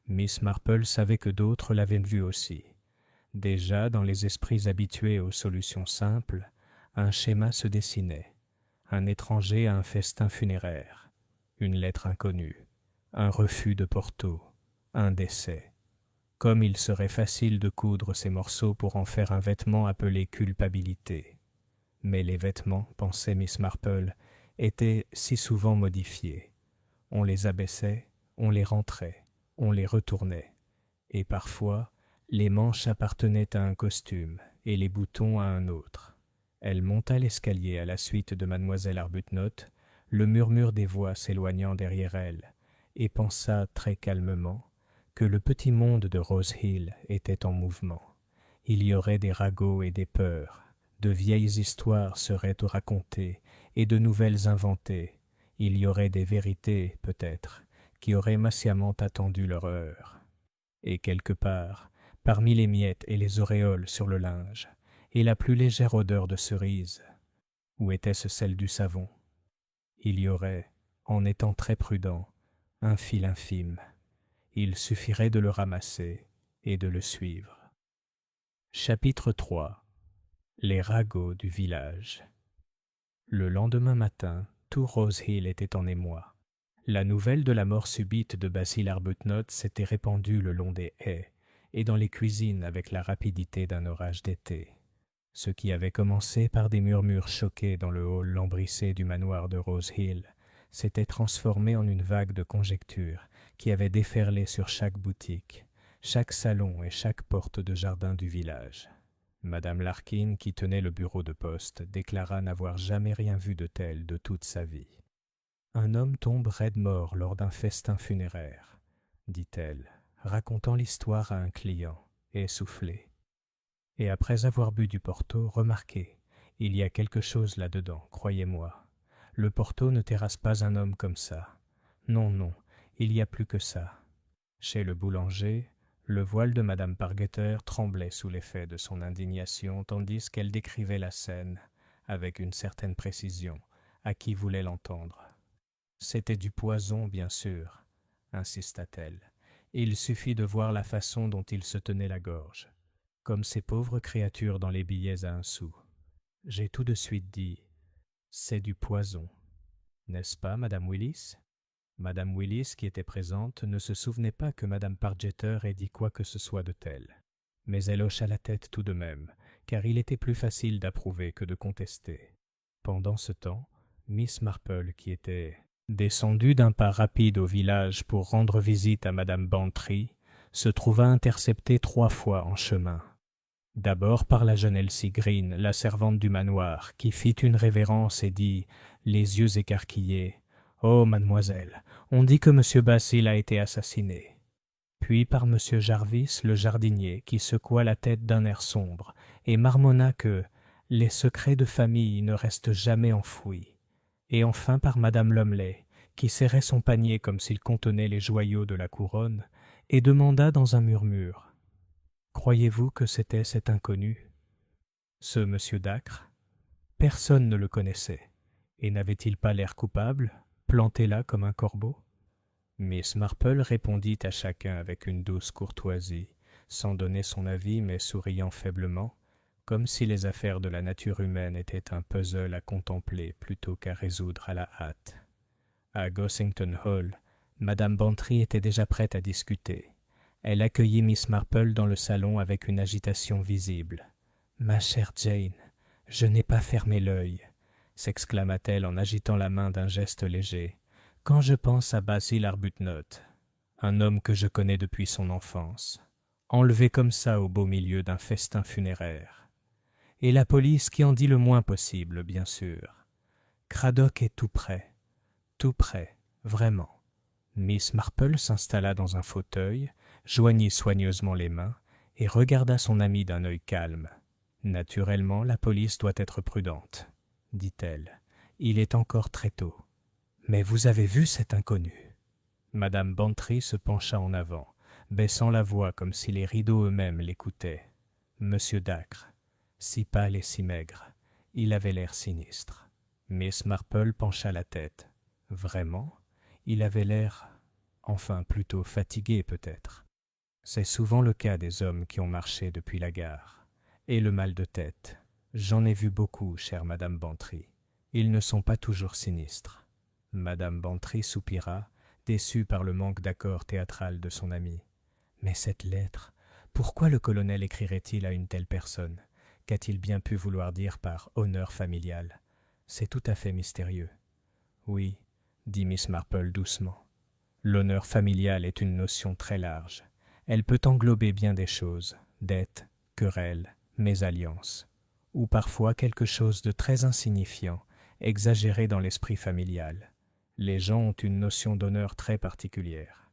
Miss Marple savait que d'autres l'avaient vu aussi. Déjà, dans les esprits habitués aux solutions simples, un schéma se dessinait. Un étranger à un festin funéraire, une lettre inconnue, un refus de Porto, un décès. Comme il serait facile de coudre ces morceaux pour en faire un vêtement appelé culpabilité. Mais les vêtements, pensait Miss Marple, étaient si souvent modifiés. On les abaissait, on les rentrait, on les retournait. Et parfois, les manches appartenaient à un costume et les boutons à un autre. Elle monta l'escalier à la suite de mademoiselle Arbuthnot, le murmure des voix s'éloignant derrière elle, et pensa très calmement que le petit monde de Rose Hill était en mouvement. Il y aurait des ragots et des peurs, de vieilles histoires seraient racontées et de nouvelles inventées. Il y aurait des vérités, peut-être, qui auraient patiemment attendu leur heure. Et quelque part, parmi les miettes et les auréoles sur le linge, et la plus légère odeur de cerise, où était-ce celle du savon? Il y aurait, en étant très prudent, un fil infime. Il suffirait de le ramasser et de le suivre. Chapitre 3. Les ragots du village. Le lendemain matin, tout Rose Hill était en émoi. La nouvelle de la mort subite de Basil Arbuthnot s'était répandue le long des haies et dans les cuisines avec la rapidité d'un orage d'été. Ce qui avait commencé par des murmures choqués dans le hall lambrissé du manoir de Rose Hill s'était transformé en une vague de conjectures qui avait déferlé sur chaque boutique, chaque salon et chaque porte de jardin du village. Madame Larkin, qui tenait le bureau de poste, déclara n'avoir jamais rien vu de tel de toute sa vie. « Un homme tombe raide mort lors d'un festin funéraire, » dit-elle, racontant l'histoire à un client, essoufflé. « Et après avoir bu du Porto, remarquez, il y a quelque chose là-dedans, croyez-moi. Le Porto ne terrasse pas un homme comme ça. Non, non, il y a plus que ça. » Chez le boulanger, le voile de Madame Pargeter tremblait sous l'effet de son indignation tandis qu'elle décrivait la scène, avec une certaine précision, à qui voulait l'entendre. « C'était du poison, bien sûr, » insista-t-elle. « Il suffit de voir la façon dont il se tenait la gorge, comme ces pauvres créatures dans les billets à 1 sou. J'ai tout de suite dit « c'est du poison ». N'est-ce pas, Madame Willis ? Madame Willis, qui était présente, ne se souvenait pas que Madame Pargeter ait dit quoi que ce soit de tel. Mais elle hocha la tête tout de même, car il était plus facile d'approuver que de contester. Pendant ce temps, Miss Marple, qui était descendue d'un pas rapide au village pour rendre visite à Madame Bantry, se trouva interceptée 3 fois en chemin. D'abord par la jeune Elsie Green, la servante du manoir, qui fit une révérence et dit, les yeux écarquillés, « Oh, mademoiselle, on dit que M. Basil a été assassiné. » Puis par M. Jarvis, le jardinier, qui secoua la tête d'un air sombre et marmonna que « les secrets de famille ne restent jamais enfouis. » Et enfin par Madame Lumley, qui serrait son panier comme s'il contenait les joyaux de la couronne, et demanda dans un murmure « Croyez-vous que c'était cet inconnu ?» Ce M. Dacre, personne ne le connaissait, et n'avait-il pas l'air coupable, planté là comme un corbeau? Miss Marple répondit à chacun avec une douce courtoisie, sans donner son avis mais souriant faiblement, comme si les affaires de la nature humaine étaient un puzzle à contempler plutôt qu'à résoudre à la hâte. À Gossington Hall, Madame Bantry était déjà prête à discuter. Elle accueillit Miss Marple dans le salon avec une agitation visible. « Ma chère Jane, je n'ai pas fermé l'œil, » s'exclama-t-elle en agitant la main d'un geste léger. « Quand je pense à Basil Arbuthnot, un homme que je connais depuis son enfance, enlevé comme ça au beau milieu d'un festin funéraire. Et la police qui en dit le moins possible, bien sûr. Cradock est tout près, vraiment. » Miss Marple s'installa dans un fauteuil, joignit soigneusement les mains et regarda son amie d'un œil calme. « Naturellement, la police doit être prudente, » dit-elle. « Il est encore très tôt. Mais vous avez vu cet inconnu ?» Madame Bantry se pencha en avant, baissant la voix comme si les rideaux eux-mêmes l'écoutaient. Monsieur Dacre, si pâle et si maigre, il avait l'air sinistre. Miss Marple pencha la tête. « Vraiment ? Il avait l'air, enfin plutôt fatigué peut-être. C'est souvent le cas des hommes qui ont marché depuis la gare. Et le mal de tête. J'en ai vu beaucoup, chère Madame Bantry. Ils ne sont pas toujours sinistres. » Madame Bantry soupira, déçue par le manque d'accord théâtral de son amie. « Mais cette lettre, pourquoi le colonel écrirait-il à une telle personne? Qu'a-t-il bien pu vouloir dire par honneur familial? C'est tout à fait mystérieux. Oui, dit Miss Marple doucement. L'honneur familial est une notion très large. Elle peut englober bien des choses, dettes, querelles, mésalliances, ou parfois quelque chose de très insignifiant, exagéré dans l'esprit familial. Les gens ont une notion d'honneur très particulière.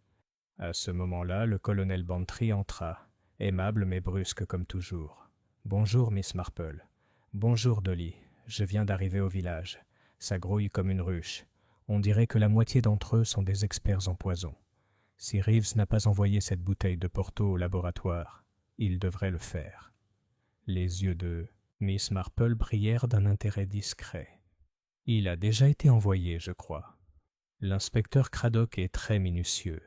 À ce moment-là, le colonel Bantry entra, aimable mais brusque comme toujours. « Bonjour, Miss Marple. Bonjour, Dolly. Je viens d'arriver au village. Ça grouille comme une ruche. On dirait que la moitié d'entre eux sont des experts en poison. Si Reeves n'a pas envoyé cette bouteille de Porto au laboratoire, il devrait le faire. » Les yeux de Miss Marple brillèrent d'un intérêt discret. « Il a déjà été envoyé, je crois. L'inspecteur Craddock est très minutieux. »«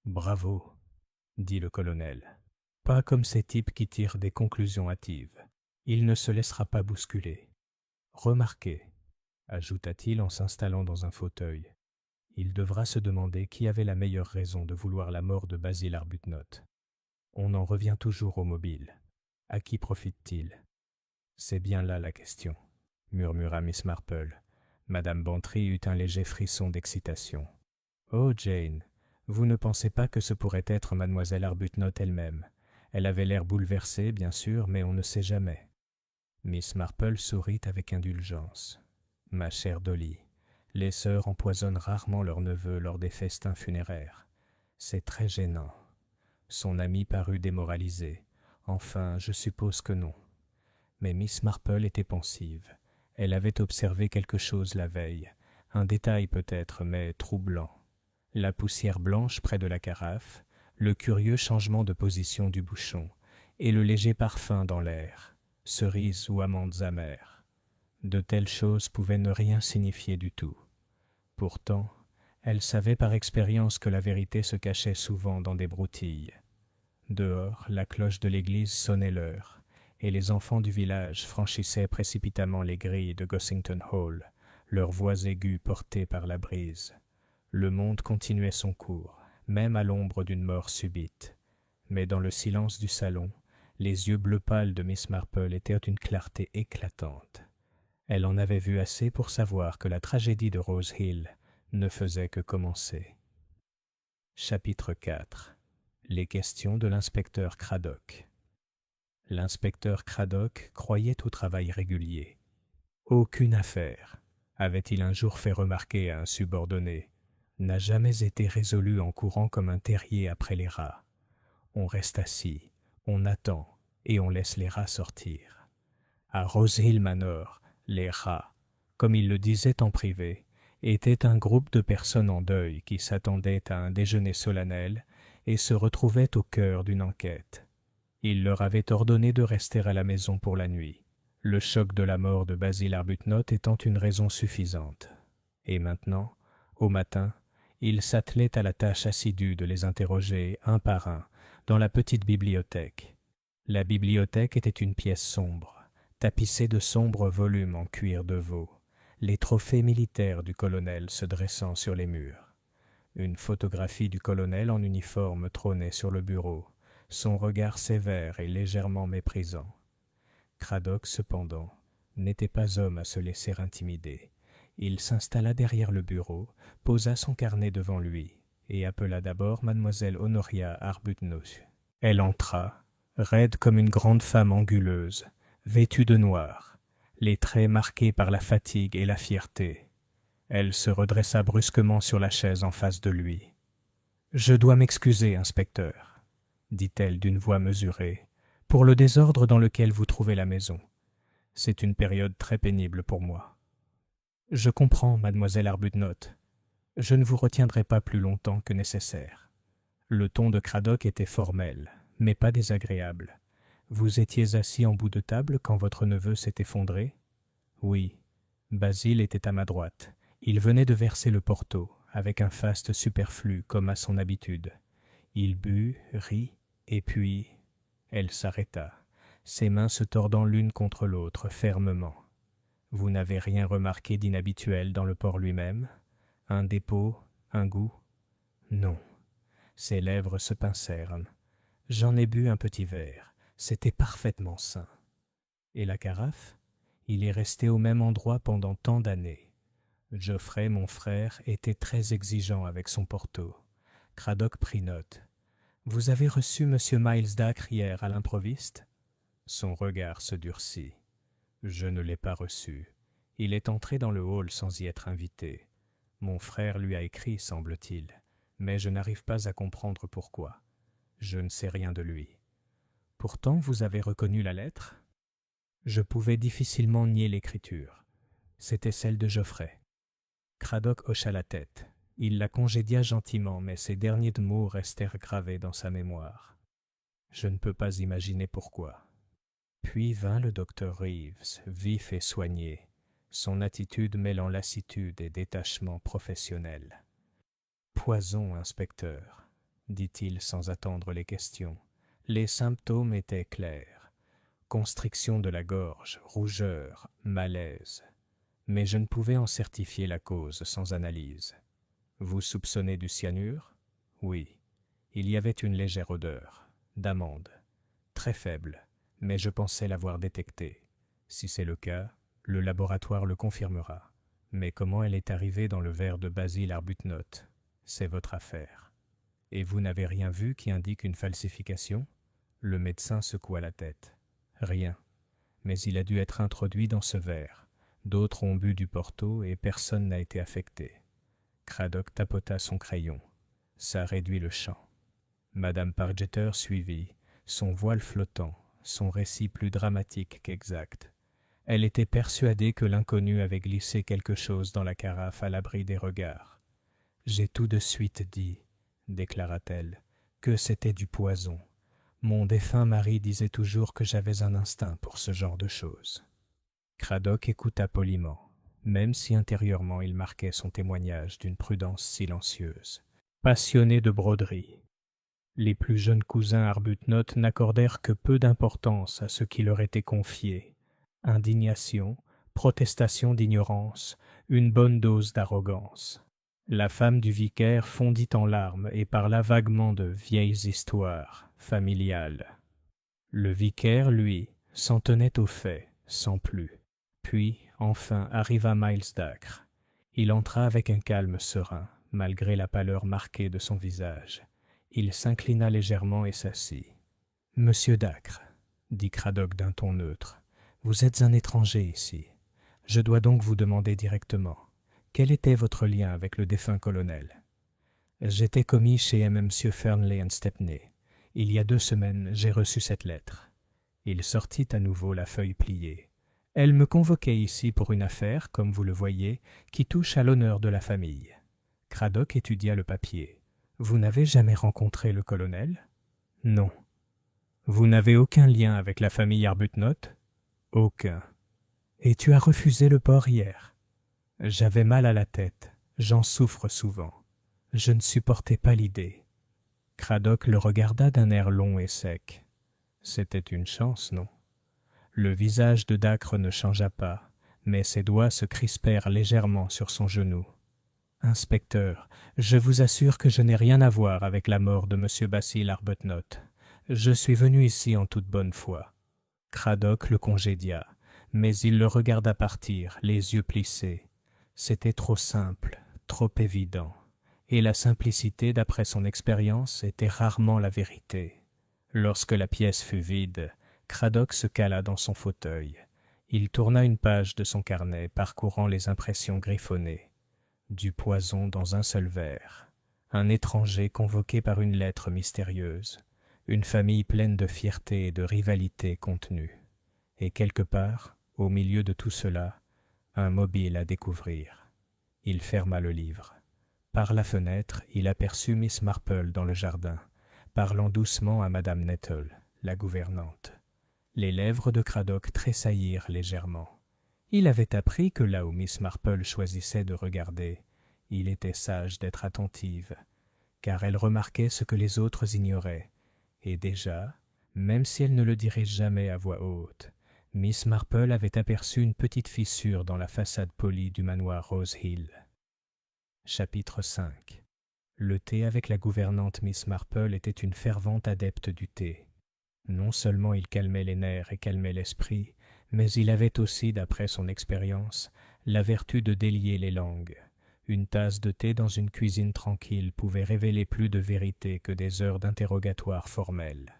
Bravo, » dit le colonel. « Pas comme ces types qui tirent des conclusions hâtives. Il ne se laissera pas bousculer. Remarquez, ajouta-t-il en s'installant dans un fauteuil, il devra se demander qui avait la meilleure raison de vouloir la mort de Basil Arbuthnot. On en revient toujours au mobile. À qui profite-t-il? C'est bien là la question, murmura Miss Marple. Madame Bantry eut un léger frisson d'excitation. Oh, Jane, vous ne pensez pas que ce pourrait être mademoiselle Arbuthnot elle-même? Elle avait l'air bouleversée, bien sûr, mais on ne sait jamais. Miss Marple sourit avec indulgence. Ma chère Dolly, les sœurs empoisonnent rarement leurs neveux lors des festins funéraires. C'est très gênant. Son amie parut démoralisée. Enfin, je suppose que non. Mais Miss Marple était pensive. Elle avait observé quelque chose la veille. Un détail peut-être, mais troublant. La poussière blanche près de la carafe, le curieux changement de position du bouchon, et le léger parfum dans l'air, cerises ou amandes amères. De telles choses pouvaient ne rien signifier du tout. Pourtant, elle savait par expérience que la vérité se cachait souvent dans des broutilles. Dehors, la cloche de l'église sonnait l'heure, et les enfants du village franchissaient précipitamment les grilles de Gossington Hall, leurs voix aiguës portées par la brise. Le monde continuait son cours, même à l'ombre d'une mort subite. Mais dans le silence du salon, les yeux bleu pâle de Miss Marple étaient d'une clarté éclatante. Elle en avait vu assez pour savoir que la tragédie de Rose Hill ne faisait que commencer. Chapitre 4. Les questions de l'inspecteur Craddock. L'inspecteur Craddock croyait au travail régulier. Aucune affaire, avait-il un jour fait remarquer à un subordonné, n'a jamais été résolue en courant comme un terrier après les rats. On reste assis, on attend et on laisse les rats sortir. À Rose Hill Manor, les rats, comme il le disait en privé, étaient un groupe de personnes en deuil qui s'attendaient à un déjeuner solennel et se retrouvaient au cœur d'une enquête. Il leur avait ordonné de rester à la maison pour la nuit, le choc de la mort de Basil Arbuthnot étant une raison suffisante. Et maintenant, au matin, il s'attelait à la tâche assidue de les interroger un par un dans la petite bibliothèque. La bibliothèque était une pièce sombre, tapissée de sombres volumes en cuir de veau, les trophées militaires du colonel se dressant sur les murs. Une photographie du colonel en uniforme trônait sur le bureau, son regard sévère et légèrement méprisant. Craddock, cependant, n'était pas homme à se laisser intimider. Il s'installa derrière le bureau, posa son carnet devant lui et appela d'abord mademoiselle Honoria Arbuthnot. Elle entra, raide comme une grande femme anguleuse, vêtue de noir, les traits marqués par la fatigue et la fierté. Elle se redressa brusquement sur la chaise en face de lui. « Je dois m'excuser, inspecteur, » dit-elle d'une voix mesurée, « pour le désordre dans lequel vous trouvez la maison. C'est une période très pénible pour moi. »« Je comprends, mademoiselle Arbuthnot. Je ne vous retiendrai pas plus longtemps que nécessaire. » Le ton de Craddock était formel, mais pas désagréable. « Vous étiez assis en bout de table quand votre neveu s'est effondré? »« Oui. Basil était à ma droite. Il venait de verser le Porto, avec un faste superflu comme à son habitude. Il but, rit, et puis... » Elle s'arrêta, ses mains se tordant l'une contre l'autre fermement. « Vous n'avez rien remarqué d'inhabituel dans le port lui-même? Un dépôt, un goût? » ?»« Non. » Ses lèvres se pincèrent. « J'en ai bu un petit verre. C'était parfaitement sain. » Et la carafe? Il est resté au même endroit pendant tant d'années. Geoffrey, mon frère, était très exigeant avec son porto. Cradock prit note. « Vous avez reçu M. Miles Dacre hier à l'improviste » Son regard se durcit. « Je ne l'ai pas reçu. Il est entré dans le hall sans y être invité. Mon frère lui a écrit, semble-t-il, mais je n'arrive pas à comprendre pourquoi. Je ne sais rien de lui. Pourtant, vous avez reconnu la lettre » Je pouvais difficilement nier l'écriture. C'était celle de Geoffrey. Cradock hocha la tête. Il la congédia gentiment, mais ces derniers mots restèrent gravés dans sa mémoire. Je ne peux pas imaginer pourquoi. Puis vint le docteur Reeves, vif et soigné, son attitude mêlant lassitude et détachement professionnel. « Poison, inspecteur, » dit-il sans attendre les questions. Les symptômes étaient clairs. Constriction de la gorge, rougeur, malaise. Mais je ne pouvais en certifier la cause sans analyse. Vous soupçonnez du cyanure? Oui. Il y avait une légère odeur, d'amande. Très faible, mais je pensais l'avoir détectée. Si c'est le cas, le laboratoire le confirmera. Mais comment elle est arrivée dans le verre de Basil Arbuthnot? C'est votre affaire. Et vous n'avez rien vu qui indique une falsification? Le médecin secoua la tête. Rien. Mais il a dû être introduit dans ce verre. D'autres ont bu du porto et personne n'a été affecté. Cradock tapota son crayon. Ça réduit le champ. Madame Pargeter suivit, son voile flottant, son récit plus dramatique qu'exact. Elle était persuadée que l'inconnu avait glissé quelque chose dans la carafe à l'abri des regards. « J'ai tout de suite dit, » déclara-t-elle, « que c'était du poison. Mon défunt mari disait toujours que j'avais un instinct pour ce genre de choses. » Cradock écouta poliment, même si intérieurement il marquait son témoignage d'une prudence silencieuse. Passionné de broderie. Les plus jeunes cousins Arbuthnot n'accordèrent que peu d'importance à ce qui leur était confié. Indignation, protestation d'ignorance, une bonne dose d'arrogance. La femme du vicaire fondit en larmes et parla vaguement de vieilles histoires familiales. Le vicaire, lui, s'en tenait aux faits, sans plus. Puis, enfin, arriva Miles Dacre. Il entra avec un calme serein, malgré la pâleur marquée de son visage. Il s'inclina légèrement et s'assit. « Monsieur Dacre, » dit Cradock d'un ton neutre, « vous êtes un étranger ici. Je dois donc vous demander directement. Quel était votre lien avec le défunt colonel? » « J'étais commis chez M. Fernley & Stepney. Il y a 2 semaines, j'ai reçu cette lettre. » Il sortit à nouveau la feuille pliée. « Elle me convoquait ici pour une affaire, comme vous le voyez, qui touche à l'honneur de la famille. » Cradock étudia le papier. « Vous n'avez jamais rencontré le colonel? »« Non. »« Vous n'avez aucun lien avec la famille Arbuthnot? »« Aucun. »« Et tu as refusé le port hier? »« J'avais mal à la tête. J'en souffre souvent. Je ne supportais pas l'idée. » Cradock le regarda d'un air long et sec. C'était une chance, non? Le visage de Dacre ne changea pas, mais ses doigts se crispèrent légèrement sur son genou. « Inspecteur, je vous assure que je n'ai rien à voir avec la mort de M. Basil Arbuthnot. Je suis venu ici en toute bonne foi. » Cradock le congédia, mais il le regarda partir, les yeux plissés. C'était trop simple, trop évident. Et la simplicité, d'après son expérience, était rarement la vérité. Lorsque la pièce fut vide, Cradock se cala dans son fauteuil. Il tourna une page de son carnet, parcourant les impressions griffonnées. Du poison dans un seul verre. Un étranger convoqué par une lettre mystérieuse. Une famille pleine de fierté et de rivalité contenue. Et quelque part, au milieu de tout cela, un mobile à découvrir. Il ferma le livre. Par la fenêtre, il aperçut Miss Marple dans le jardin, parlant doucement à Madame Nettle, la gouvernante. Les lèvres de Cradock tressaillirent légèrement. Il avait appris que là où Miss Marple choisissait de regarder, il était sage d'être attentive, car elle remarquait ce que les autres ignoraient. Et déjà, même si elle ne le dirait jamais à voix haute, Miss Marple avait aperçu une petite fissure dans la façade polie du manoir Rose Hill. Chapitre 5. Le thé avec la gouvernante Miss Marple était une fervente adepte du thé. Non seulement il calmait les nerfs et calmait l'esprit, Mais il avait aussi, d'après son expérience, la vertu de délier les langues. Une tasse de thé dans une cuisine tranquille pouvait révéler plus de vérité que des heures d'interrogatoire formel.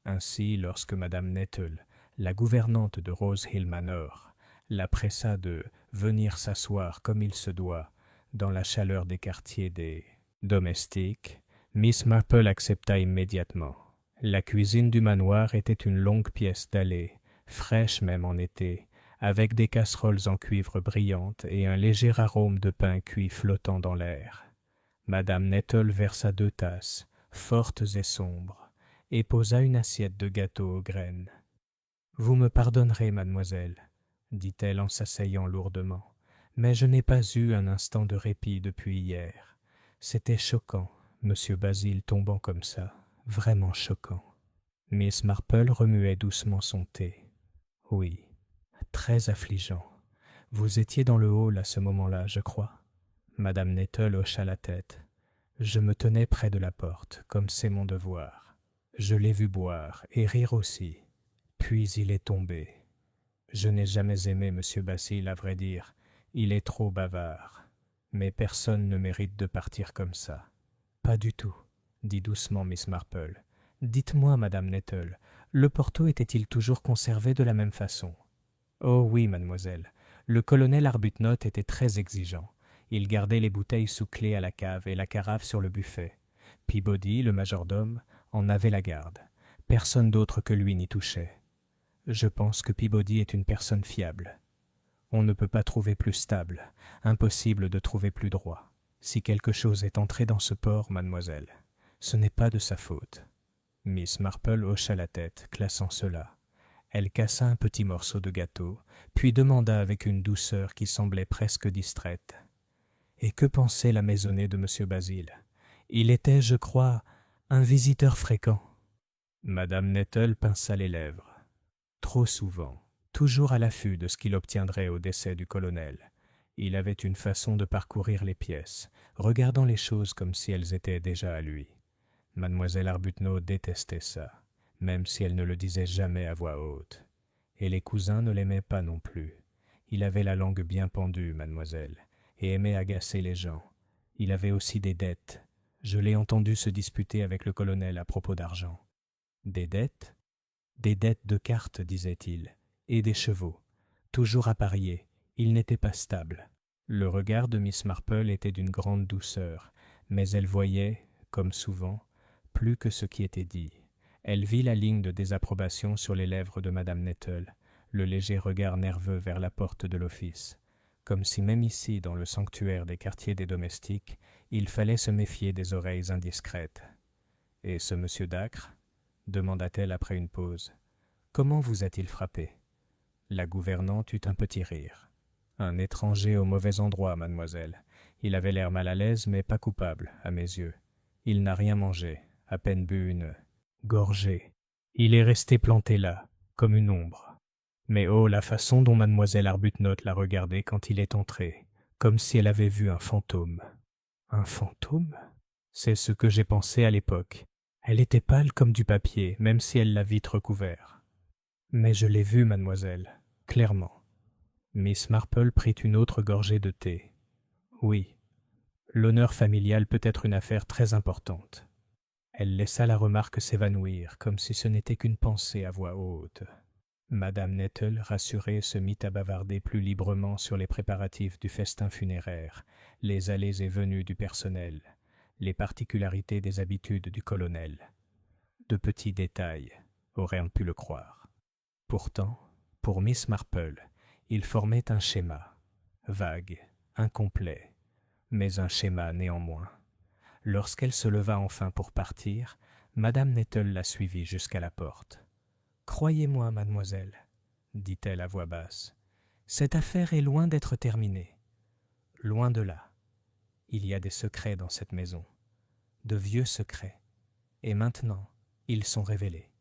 Ainsi, lorsque Madame Nettle, la gouvernante de Rose Hill Manor, la pressa de venir s'asseoir comme il se doit dans la chaleur des quartiers des domestiques, Miss Marple accepta immédiatement. La cuisine du manoir était une longue pièce dallée, fraîche même en été, avec des casseroles en cuivre brillantes et un léger arôme de pain cuit flottant dans l'air. Madame Nettle versa 2 tasses, fortes et sombres, et posa une assiette de gâteau aux graines. « Vous me pardonnerez, mademoiselle, dit-elle en s'asseyant lourdement, mais je n'ai pas eu un instant de répit depuis hier. C'était choquant, monsieur Basil tombant comme ça, vraiment choquant. » Miss Marple remuait doucement son thé. « Oui, très affligeant. Vous étiez dans le hall à ce moment-là, je crois. » Madame Nettle hocha la tête. « Je me tenais près de la porte, comme c'est mon devoir. Je l'ai vu boire et rire aussi. Puis il est tombé. Je n'ai jamais aimé monsieur Basil, à vrai dire. Il est trop bavard. Mais personne ne mérite de partir comme ça. »« Pas du tout, » dit doucement Miss Marple. « Dites-moi, Madame Nettle, le Porto était-il toujours conservé de la même façon ?»« Oh oui, mademoiselle. Le colonel Arbuthnot était très exigeant. Il gardait les bouteilles sous clé à la cave et la carafe sur le buffet. Peabody, le majordome, en avait la garde. Personne d'autre que lui n'y touchait. Je pense que Peabody est une personne fiable. On ne peut pas trouver plus stable, impossible de trouver plus droit. Si quelque chose est entré dans ce port, mademoiselle, ce n'est pas de sa faute. » Miss Marple hocha la tête, classant cela. Elle cassa un petit morceau de gâteau, puis demanda avec une douceur qui semblait presque distraite. « Et que pensait la maisonnée de monsieur Basil? Il était, je crois, un visiteur fréquent. » Madame Nettle pinça les lèvres. Trop souvent, toujours à l'affût de ce qu'il obtiendrait au décès du colonel. Il avait une façon de parcourir les pièces, regardant les choses comme si elles étaient déjà à lui. Mademoiselle Arbuthnot détestait ça, même si elle ne le disait jamais à voix haute. Et les cousins ne l'aimaient pas non plus. Il avait la langue bien pendue, mademoiselle, et aimait agacer les gens. Il avait aussi des dettes. Je l'ai entendu se disputer avec le colonel à propos d'argent. Des dettes ? Des dettes de cartes, disait-il, et des chevaux. Toujours à parier, il n'était pas stable. Le regard de Miss Marple était d'une grande douceur, mais elle voyait, comme souvent, plus que ce qui était dit. Elle vit la ligne de désapprobation sur les lèvres de Madame Nettle, le léger regard nerveux vers la porte de l'office, comme si même ici, dans le sanctuaire des quartiers des domestiques, il fallait se méfier des oreilles indiscrètes. « Et ce monsieur Dacre ?» demanda-t-elle après une pause. « Comment vous a-t-il frappé ?» La gouvernante eut un petit rire. « Un étranger au mauvais endroit, mademoiselle. Il avait l'air mal à l'aise, mais pas coupable, à mes yeux. Il n'a rien mangé, à peine bu une gorgée. Il est resté planté là, comme une ombre. Mais oh, la façon dont mademoiselle Arbuthnot l'a regardé quand il est entré, comme si elle avait vu un fantôme. » « Un fantôme ? C'est ce que j'ai pensé à l'époque. Elle était pâle comme du papier, même si elle l'a vite recouvert. Mais je l'ai vue, mademoiselle, clairement. » Miss Marple prit une autre gorgée de thé. « Oui, l'honneur familial peut être une affaire très importante. » Elle laissa la remarque s'évanouir, comme si ce n'était qu'une pensée à voix haute. Madame Nettle, rassurée, se mit à bavarder plus librement sur les préparatifs du festin funéraire, les allées et venues du personnel, les particularités des habitudes du colonel. De petits détails, aurait-on pu le croire. Pourtant, pour Miss Marple, il formait un schéma, vague, incomplet, mais un schéma néanmoins. Lorsqu'elle se leva enfin pour partir, Madame Nettle la suivit jusqu'à la porte. « Croyez-moi, mademoiselle, dit-elle à voix basse, cette affaire est loin d'être terminée. Loin de là. Il y a des secrets dans cette maison, de vieux secrets, et maintenant, ils sont révélés. »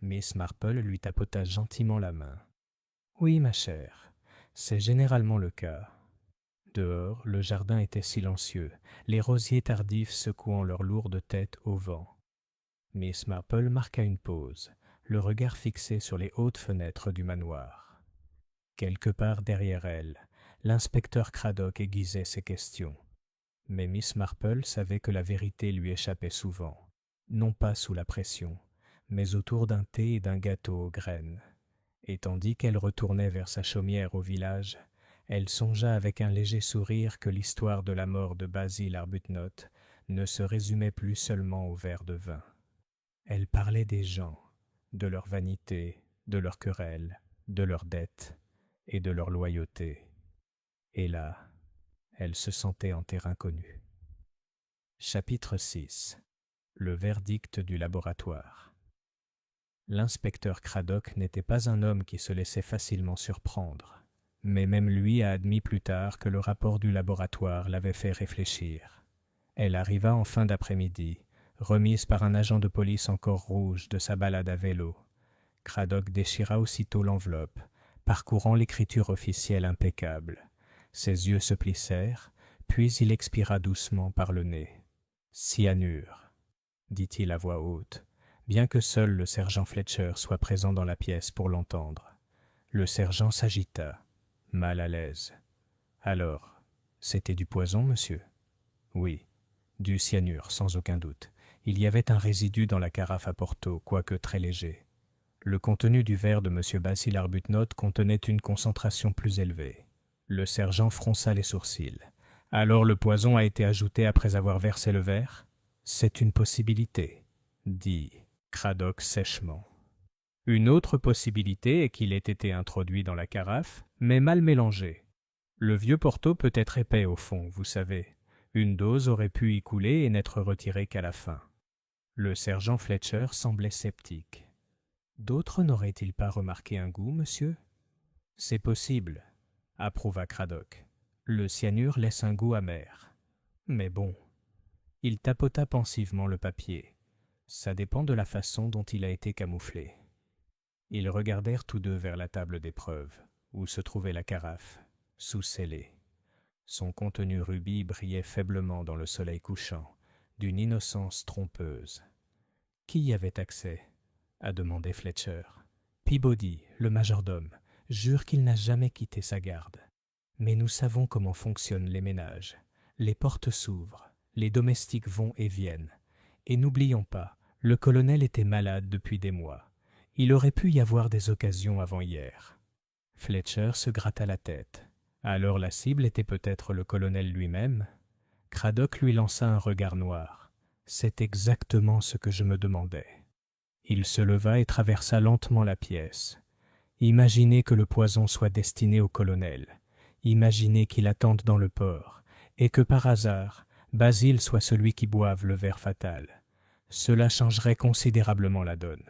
Miss Marple lui tapota gentiment la main. « Oui, ma chère, c'est généralement le cas. » Dehors, le jardin était silencieux, les rosiers tardifs secouant leurs lourdes têtes au vent. Miss Marple marqua une pause, le regard fixé sur les hautes fenêtres du manoir. Quelque part derrière elle, l'inspecteur Craddock aiguisait ses questions. Mais Miss Marple savait que la vérité lui échappait souvent, non pas sous la pression, mais autour d'un thé et d'un gâteau aux graines. Et tandis qu'elle retournait vers sa chaumière au village, elle songea avec un léger sourire que l'histoire de la mort de Basil Arbuthnot ne se résumait plus seulement au verre de vin. Elle parlait des gens, de leur vanité, de leurs querelles, de leurs dettes et de leur loyauté. Et là, elle se sentait en terrain connu. Chapitre 6. Le verdict du laboratoire. L'inspecteur Craddock n'était pas un homme qui se laissait facilement surprendre, mais même lui a admis plus tard que le rapport du laboratoire l'avait fait réfléchir. Elle arriva en fin d'après-midi, remise par un agent de police encore rouge de sa balade à vélo. Craddock déchira aussitôt l'enveloppe, parcourant l'écriture officielle impeccable. Ses yeux se plissèrent, puis il expira doucement par le nez. « Cyanure », dit-il à voix haute, bien que seul le sergent Fletcher soit présent dans la pièce pour l'entendre. Le sergent s'agita, mal à l'aise. « Alors, c'était du poison, monsieur ?»« Oui, du cyanure, sans aucun doute. Il y avait un résidu dans la carafe à Porto, quoique très léger. Le contenu du verre de M. Basil Arbuthnot contenait une concentration plus élevée. » Le sergent fronça les sourcils. « Alors le poison a été ajouté après avoir versé le verre ? » « C'est une possibilité, » dit Craddock sèchement. « Une autre possibilité est qu'il ait été introduit dans la carafe, mais mal mélangé. Le vieux Porto peut être épais au fond, vous savez. Une dose aurait pu y couler et n'être retirée qu'à la fin. » Le sergent Fletcher semblait sceptique. « D'autres n'auraient-ils pas remarqué un goût, monsieur ? » « C'est possible, » approuva Craddock. « Le cyanure laisse un goût amer. Mais bon. » Il tapota pensivement le papier. Ça dépend de la façon dont il a été camouflé. Ils regardèrent tous deux vers la table d'épreuve, où se trouvait la carafe, sous-scellée. Son contenu rubis brillait faiblement dans le soleil couchant, d'une innocence trompeuse. « Qui y avait accès ?» a demandé Fletcher. « Peabody, le majordome, jure qu'il n'a jamais quitté sa garde. Mais nous savons comment fonctionnent les ménages. Les portes s'ouvrent, les domestiques vont et viennent. Et n'oublions pas, le colonel était malade depuis des mois. Il aurait pu y avoir des occasions avant hier. » Fletcher se gratta la tête. Alors la cible était peut-être le colonel lui-même ? Craddock lui lança un regard noir. « C'est exactement ce que je me demandais. » Il se leva et traversa lentement la pièce. Imaginez que le poison soit destiné au colonel. Imaginez qu'il attende dans le port, et que par hasard, Basil soit celui qui boive le verre fatal. Cela changerait considérablement la donne.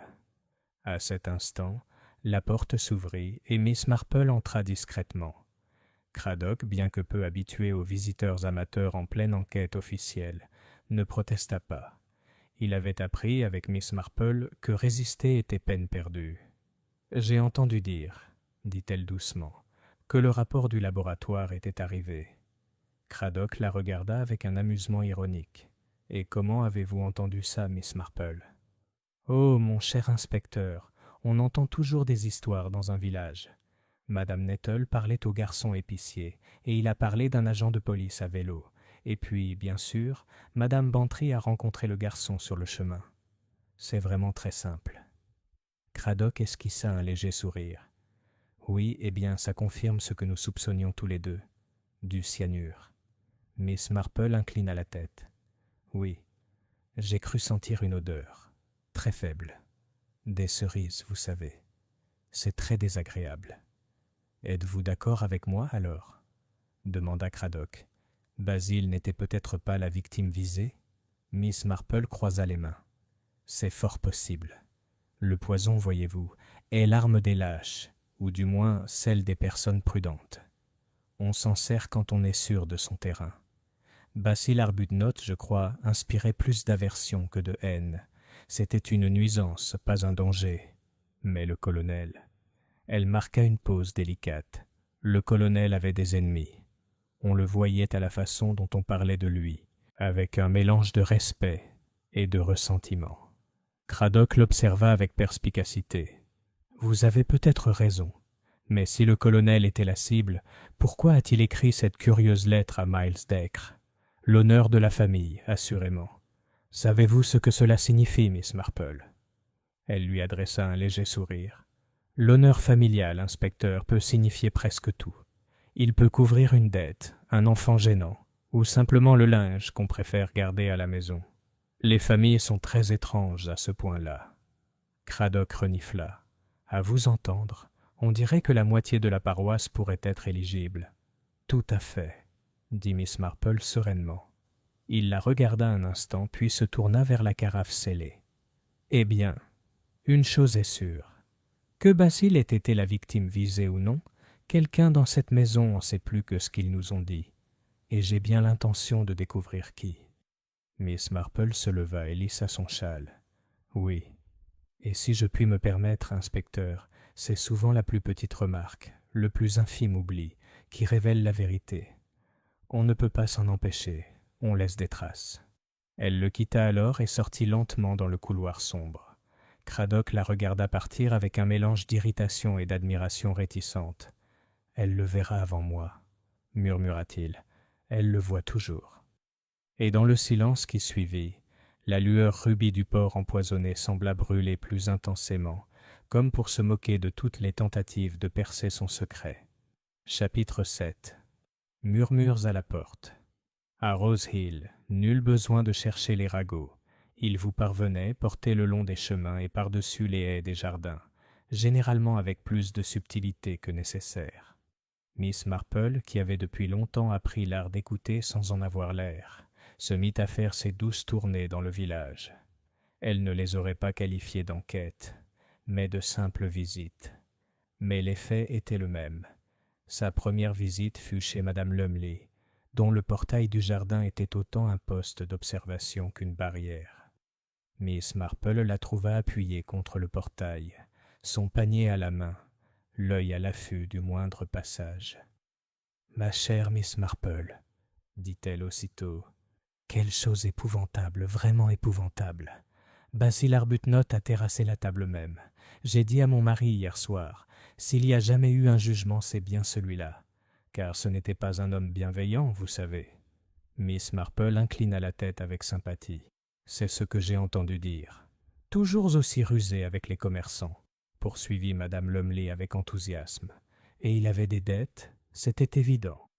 À cet instant, la porte s'ouvrit et Miss Marple entra discrètement. Craddock, bien que peu habitué aux visiteurs amateurs en pleine enquête officielle, ne protesta pas. Il avait appris, avec Miss Marple, que résister était peine perdue. « J'ai entendu dire, » dit-elle doucement, « que le rapport du laboratoire était arrivé. » Craddock la regarda avec un amusement ironique. « Et comment avez-vous entendu ça, Miss Marple ?»« Oh, mon cher inspecteur, on entend toujours des histoires dans un village. Madame Nettle parlait au garçon épicier, et il a parlé d'un agent de police à vélo. Et puis, bien sûr, Madame Bantry a rencontré le garçon sur le chemin. C'est vraiment très simple. » Craddock esquissa un léger sourire. « Oui, eh bien, ça confirme ce que nous soupçonnions tous les deux. Du cyanure. » Miss Marple inclina la tête. « Oui, j'ai cru sentir une odeur, très faible. Des cerises, vous savez. C'est très désagréable. Êtes-vous d'accord avec moi, alors ?» demanda Craddock. Basil n'était peut-être pas la victime visée ? Miss Marple croisa les mains. « C'est fort possible. Le poison, voyez-vous, est l'arme des lâches, ou du moins celle des personnes prudentes. On s'en sert quand on est sûr de son terrain. Basil Arbuthnot, je crois, inspirait plus d'aversion que de haine. C'était une nuisance, pas un danger. Mais le colonel... » Elle marqua une pause délicate. Le colonel avait des ennemis. On le voyait à la façon dont on parlait de lui, avec un mélange de respect et de ressentiment. Craddock l'observa avec perspicacité. « Vous avez peut-être raison, Mais si le colonel était la cible, pourquoi a-t-il écrit cette curieuse lettre à Miles Dacre? L'honneur de la famille, assurément. Savez-vous ce que cela signifie, Miss Marple? Elle lui adressa un léger sourire. L'honneur familial, inspecteur, peut signifier presque tout. Il peut couvrir une dette, un enfant gênant, ou simplement le linge qu'on préfère garder à la maison. Les familles sont très étranges à ce point-là. Cradock renifla. À vous entendre, on dirait que la moitié de la paroisse pourrait être éligible. Tout à fait, dit Miss Marple sereinement. Il la regarda un instant, puis se tourna vers la carafe scellée. Eh bien, une chose est sûre. Que Basil ait été la victime visée ou non, quelqu'un dans cette maison en sait plus que ce qu'ils nous ont dit, et j'ai bien l'intention de découvrir qui. Miss Marple se leva et lissa son châle. Oui. Et si je puis me permettre, inspecteur, c'est souvent la plus petite remarque, le plus infime oubli, qui révèle la vérité. On ne peut pas s'en empêcher, on laisse des traces. Elle le quitta alors et sortit lentement dans le couloir sombre. Cradock la regarda partir avec un mélange d'irritation et d'admiration réticente. « Elle le verra avant moi, » murmura-t-il. « Elle le voit toujours. » Et dans le silence qui suivit, la lueur rubis du porc empoisonné sembla brûler plus intensément, comme pour se moquer de toutes les tentatives de percer son secret. Chapitre 7. Murmures à la porte. À Rose Hill, nul besoin de chercher les ragots. Ils vous parvenaient, portés le long des chemins et par-dessus les haies des jardins, généralement avec plus de subtilité que nécessaire. Miss Marple, qui avait depuis longtemps appris l'art d'écouter sans en avoir l'air, se mit à faire ses douces tournées dans le village. Elle ne les aurait pas qualifiées d'enquête, mais de simples visites. Mais l'effet était le même. Sa première visite fut chez madame Lumley, dont le portail du jardin était autant un poste d'observation qu'une barrière. Miss Marple la trouva appuyée contre le portail, son panier à la main, l'œil à l'affût du moindre passage. « Ma chère Miss Marple, » dit-elle aussitôt, « quelle chose épouvantable, vraiment épouvantable. Basil Arbuthnot a terrassé la table même. J'ai dit à mon mari hier soir, s'il y a jamais eu un jugement, c'est bien celui-là. Car ce n'était pas un homme bienveillant, vous savez. » Miss Marple inclina la tête avec sympathie. « C'est ce que j'ai entendu dire. Toujours aussi rusé avec les commerçants, » poursuivit madame Lumley avec enthousiasme. « Et il avait des dettes, c'était évident.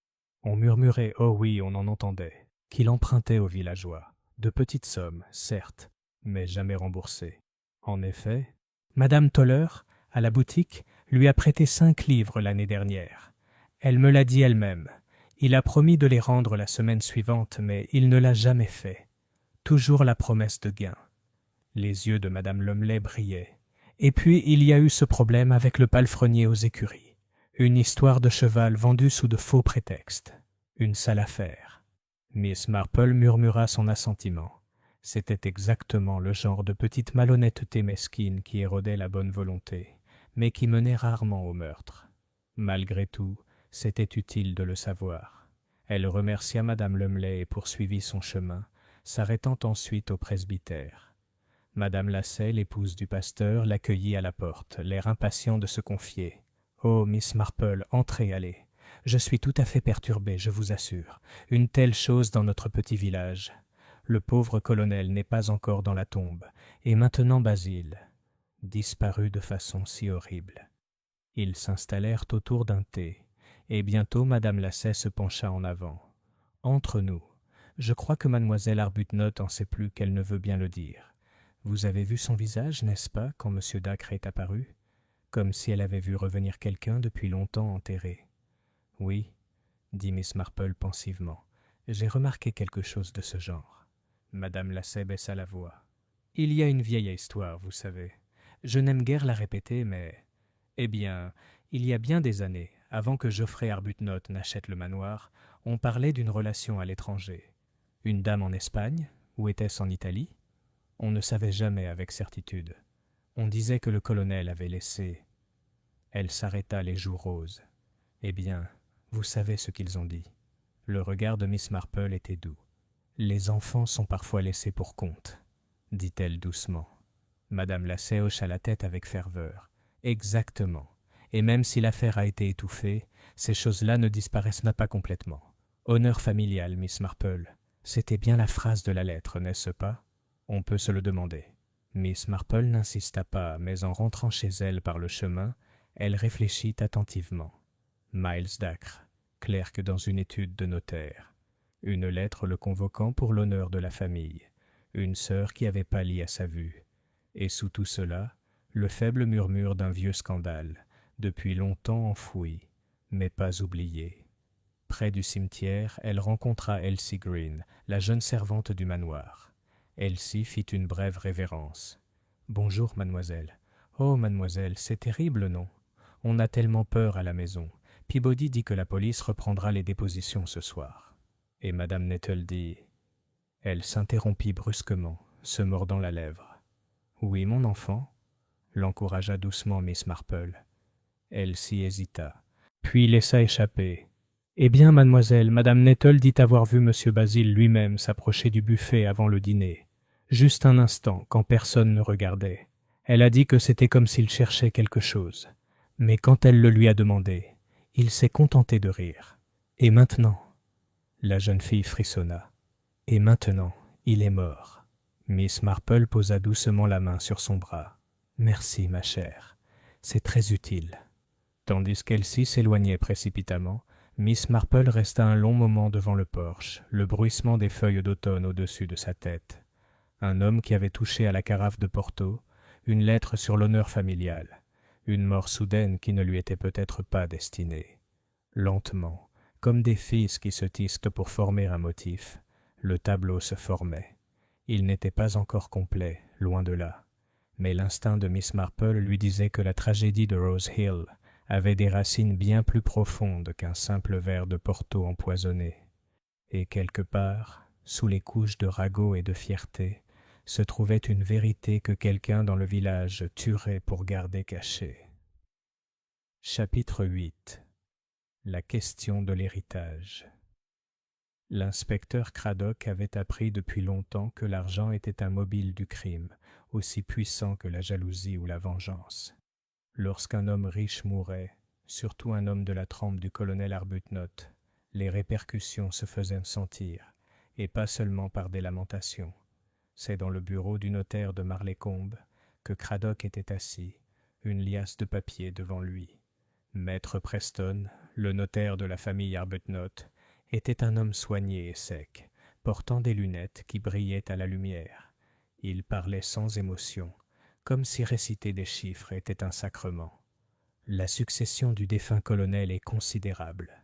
On murmurait, oh oui, on en entendait, qu'il empruntait aux villageois. De petites sommes, certes, mais jamais remboursées. En effet, madame Toller, à la boutique, lui a prêté 5 livres l'année dernière. Elle me l'a dit elle-même. Il a promis de les rendre la semaine suivante, mais il ne l'a jamais fait. Toujours la promesse de gain. » Les yeux de madame Lumley brillaient. « Et puis il y a eu ce problème avec le palefrenier aux écuries. Une histoire de cheval vendue sous de faux prétextes. Une sale affaire. » Miss Marple murmura son assentiment. C'était exactement le genre de petite malhonnêteté mesquine qui érodait la bonne volonté, mais qui menait rarement au meurtre. Malgré tout, c'était utile de le savoir. Elle remercia madame Lumley et poursuivit son chemin, s'arrêtant ensuite au presbytère. Madame Lasset, l'épouse du pasteur, l'accueillit à la porte, l'air impatient de se confier. « Oh, Miss Marple, entrez, allez. Je suis tout à fait perturbé, je vous assure. Une telle chose dans notre petit village. Le pauvre colonel n'est pas encore dans la tombe, et maintenant Basil, disparu de façon si horrible. » Ils s'installèrent autour d'un thé, et bientôt madame Lasset se pencha en avant. « Entre nous, je crois que mademoiselle Arbuthnot en sait plus qu'elle ne veut bien le dire. Vous avez vu son visage, n'est-ce pas, quand M. Dacre est apparu? Comme si elle avait vu revenir quelqu'un depuis longtemps enterré. »« Oui, » dit Miss Marple pensivement, « j'ai remarqué quelque chose de ce genre. » Madame Lasset baissa la voix. « Il y a une vieille histoire, vous savez. Je n'aime guère la répéter, mais... Eh bien, il y a bien des années, avant que Geoffrey Arbuthnot n'achète le manoir, on parlait d'une relation à l'étranger. Une dame en Espagne, ou était-ce en Italie? On ne savait jamais avec certitude. On disait que le colonel avait laissé... » Elle s'arrêta les joues roses. « Eh bien, vous savez ce qu'ils ont dit. » Le regard de Miss Marple était doux. « Les enfants sont parfois laissés pour compte, » dit-elle doucement. Madame Lasset hocha la tête avec ferveur. « Exactement. Et même si l'affaire a été étouffée, ces choses-là ne disparaissent pas complètement. Honneur familial, Miss Marple. C'était bien la phrase de la lettre, n'est-ce pas? On peut se le demander. Miss Marple n'insista pas, mais en rentrant chez elle par le chemin, elle réfléchit attentivement. Miles Dacre, clerc dans une étude de notaire. Une lettre le convoquant pour l'honneur de la famille. Une sœur qui avait pâli à sa vue. Et sous tout cela, le faible murmure d'un vieux scandale, depuis longtemps enfoui, mais pas oublié. Près du cimetière, elle rencontra Elsie Green, la jeune servante du manoir. Elsie fit une brève révérence. « Bonjour, mademoiselle. »« Oh, mademoiselle, c'est terrible, non? On a tellement peur à la maison. Peabody dit que la police reprendra les dépositions ce soir. » Et madame Nettle dit... Elle s'interrompit brusquement, se mordant la lèvre. « Oui, mon enfant ?» l'encouragea doucement Miss Marple. Elsie hésita, puis laissa échapper. « Eh bien, mademoiselle, madame Nettle dit avoir vu monsieur Basil lui-même s'approcher du buffet avant le dîner. Juste un instant, quand personne ne regardait. Elle a dit que c'était comme s'il cherchait quelque chose. Mais quand elle le lui a demandé, il s'est contenté de rire. Et maintenant ?» La jeune fille frissonna. « Et maintenant, il est mort. » Miss Marple posa doucement la main sur son bras. « Merci, ma chère. C'est très utile. » Tandis qu'Elsie s'éloignait précipitamment, Miss Marple resta un long moment devant le porche, le bruissement des feuilles d'automne au-dessus de sa tête. Un homme qui avait touché à la carafe de Porto, une lettre sur l'honneur familial, une mort soudaine qui ne lui était peut-être pas destinée. Lentement, comme des fils qui se tissent pour former un motif, le tableau se formait. Il n'était pas encore complet, loin de là. Mais l'instinct de Miss Marple lui disait que la tragédie de Rose Hill avait des racines bien plus profondes qu'un simple verre de Porto empoisonné. Et quelque part, sous les couches de ragots et de fierté, se trouvait une vérité que quelqu'un dans le village tuerait pour garder cachée. Chapitre 8. La question de l'héritage. L'inspecteur Craddock avait appris depuis longtemps que l'argent était un mobile du crime, aussi puissant que la jalousie ou la vengeance. Lorsqu'un homme riche mourait, surtout un homme de la trempe du colonel Arbuthnot, les répercussions se faisaient sentir, et pas seulement par des lamentations. C'est dans le bureau du notaire de Marleycombe que Craddock était assis, une liasse de papiers devant lui. Maître Preston, le notaire de la famille Arbuthnot, était un homme soigné et sec, portant des lunettes qui brillaient à la lumière. Il parlait sans émotion, comme si réciter des chiffres était un sacrement. « La succession du défunt colonel est considérable, »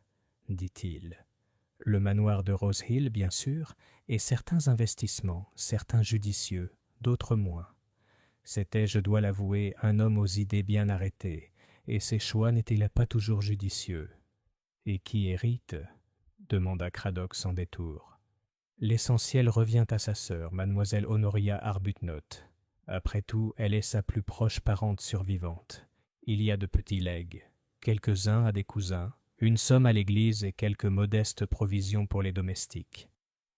dit-il. « Le manoir de Rose Hill, bien sûr, et certains investissements, certains judicieux, d'autres moins. C'était, je dois l'avouer, un homme aux idées bien arrêtées, et ses choix n'étaient pas toujours judicieux. »« Et qui hérite ?» demanda Craddock sans détour. « L'essentiel revient à sa sœur, mademoiselle Honoria Arbuthnot. Après tout, elle est sa plus proche parente survivante. Il y a de petits legs, quelques-uns à des cousins, une somme à l'église et quelques modestes provisions pour les domestiques.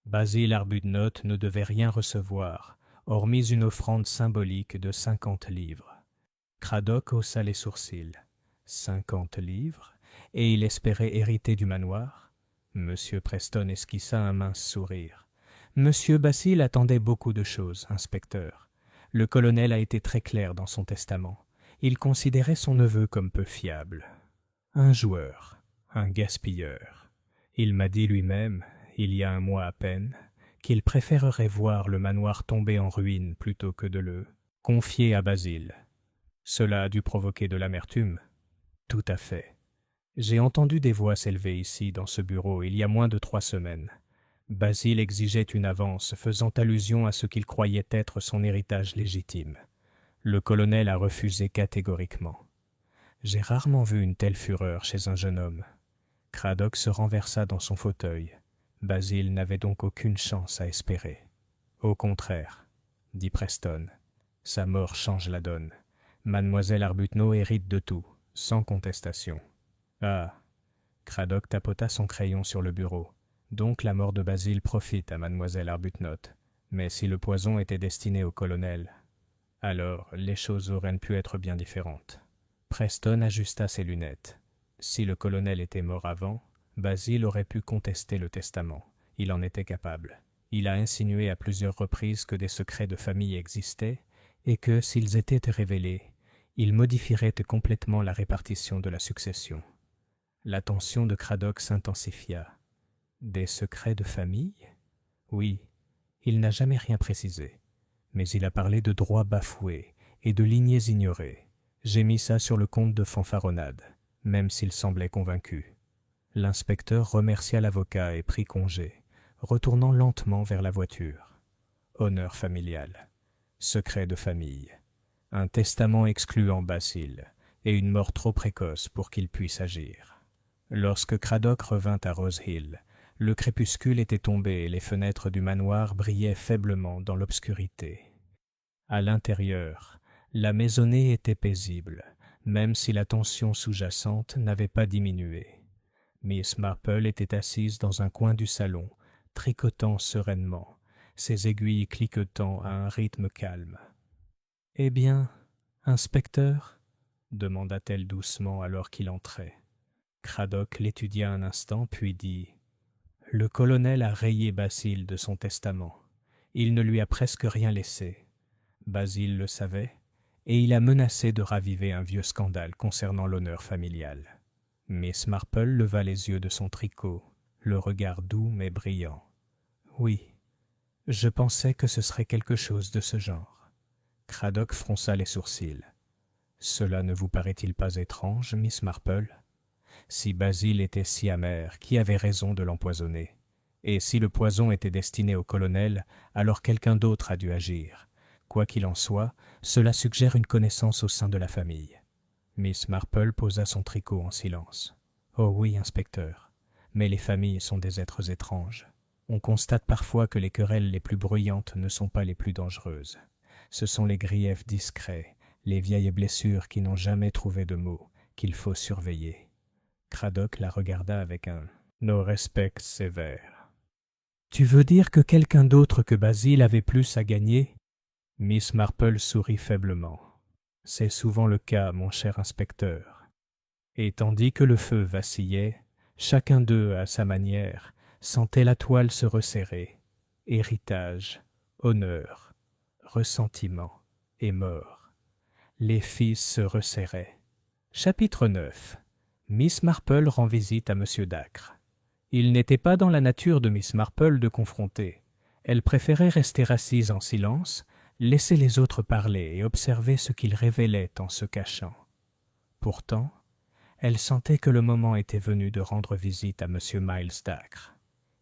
Basil Arbuthnot ne devait rien recevoir, hormis une offrande symbolique de 50 livres. » Craddock haussa les sourcils. 50 livres, et il espérait hériter du manoir? Monsieur Preston esquissa un mince sourire. Monsieur Basil attendait beaucoup de choses, inspecteur. Le colonel a été très clair dans son testament. Il considérait son neveu comme peu fiable. Un joueur, un gaspilleur. Il m'a dit lui-même, il y a un mois à peine, qu'il préférerait voir le manoir tomber en ruine plutôt que de le confier à Basil. Cela a dû provoquer de l'amertume. Tout à fait. J'ai entendu des voix s'élever ici, dans ce bureau, il y a moins de 3 semaines. Basil exigeait une avance, faisant allusion à ce qu'il croyait être son héritage légitime. Le colonel a refusé catégoriquement. J'ai rarement vu une telle fureur chez un jeune homme. Craddock se renversa dans son fauteuil. Basil n'avait donc aucune chance à espérer. Au contraire, dit Preston, sa mort change la donne. Mademoiselle Arbuthnot hérite de tout, sans contestation. Ah, Craddock tapota son crayon sur le bureau. Donc la mort de Basil profite à mademoiselle Arbuthnot. Mais si le poison était destiné au colonel, alors les choses auraient pu être bien différentes. Preston ajusta ses lunettes. Si le colonel était mort avant, Basil aurait pu contester le testament. Il en était capable. Il a insinué à plusieurs reprises que des secrets de famille existaient et que, s'ils étaient révélés, ils modifieraient complètement la répartition de la succession. L'attention de Cradock s'intensifia. Des secrets de famille? Oui, il n'a jamais rien précisé. Mais il a parlé de droits bafoués et de lignées ignorées. J'ai mis ça sur le compte de fanfaronnade, même s'il semblait convaincu. L'inspecteur remercia l'avocat et prit congé, retournant lentement vers la voiture. Honneur familial, secret de famille, un testament excluant Basil et une mort trop précoce pour qu'il puisse agir. Lorsque Cradock revint à Rose Hill, le crépuscule était tombé et les fenêtres du manoir brillaient faiblement dans l'obscurité. À l'intérieur, la maisonnée était paisible, même si la tension sous-jacente n'avait pas diminué. Miss Marple était assise dans un coin du salon, tricotant sereinement, ses aiguilles cliquetant à un rythme calme. « Eh bien, inspecteur ?» demanda-t-elle doucement alors qu'il entrait. Cradock l'étudia un instant, puis dit « Le colonel a rayé Basil de son testament. Il ne lui a presque rien laissé. Basil le savait, et il a menacé de raviver un vieux scandale concernant l'honneur familial. » Miss Marple leva les yeux de son tricot, le regard doux mais brillant. « Oui, je pensais que ce serait quelque chose de ce genre. » Cradock fronça les sourcils. « Cela ne vous paraît-il pas étrange, Miss Marple ? Si Basil était si amer, qui avait raison de l'empoisonner? Et si le poison était destiné au colonel, alors quelqu'un d'autre a dû agir. Quoi qu'il en soit, cela suggère une connaissance au sein de la famille. » Miss Marple posa son tricot en silence. « Oh oui, inspecteur, mais les familles sont des êtres étranges. On constate parfois que les querelles les plus bruyantes ne sont pas les plus dangereuses. Ce sont les griefs discrets, les vieilles blessures qui n'ont jamais trouvé de mots, qu'il faut surveiller. » Cradock la regarda avec un « No respect » sévère. « Tu veux dire que quelqu'un d'autre que Basil avait plus à gagner ?» Miss Marple sourit faiblement. « C'est souvent le cas, mon cher inspecteur. » Et tandis que le feu vacillait, chacun d'eux, à sa manière, sentait la toile se resserrer. Héritage, honneur, ressentiment et mort. Les fils se resserraient. Chapitre 9. Miss Marple rend visite à M. Dacre. Il n'était pas dans la nature de Miss Marple de confronter. Elle préférait rester assise en silence, laisser les autres parler et observer ce qu'ils révélaient en se cachant. Pourtant, elle sentait que le moment était venu de rendre visite à M. Miles Dacre.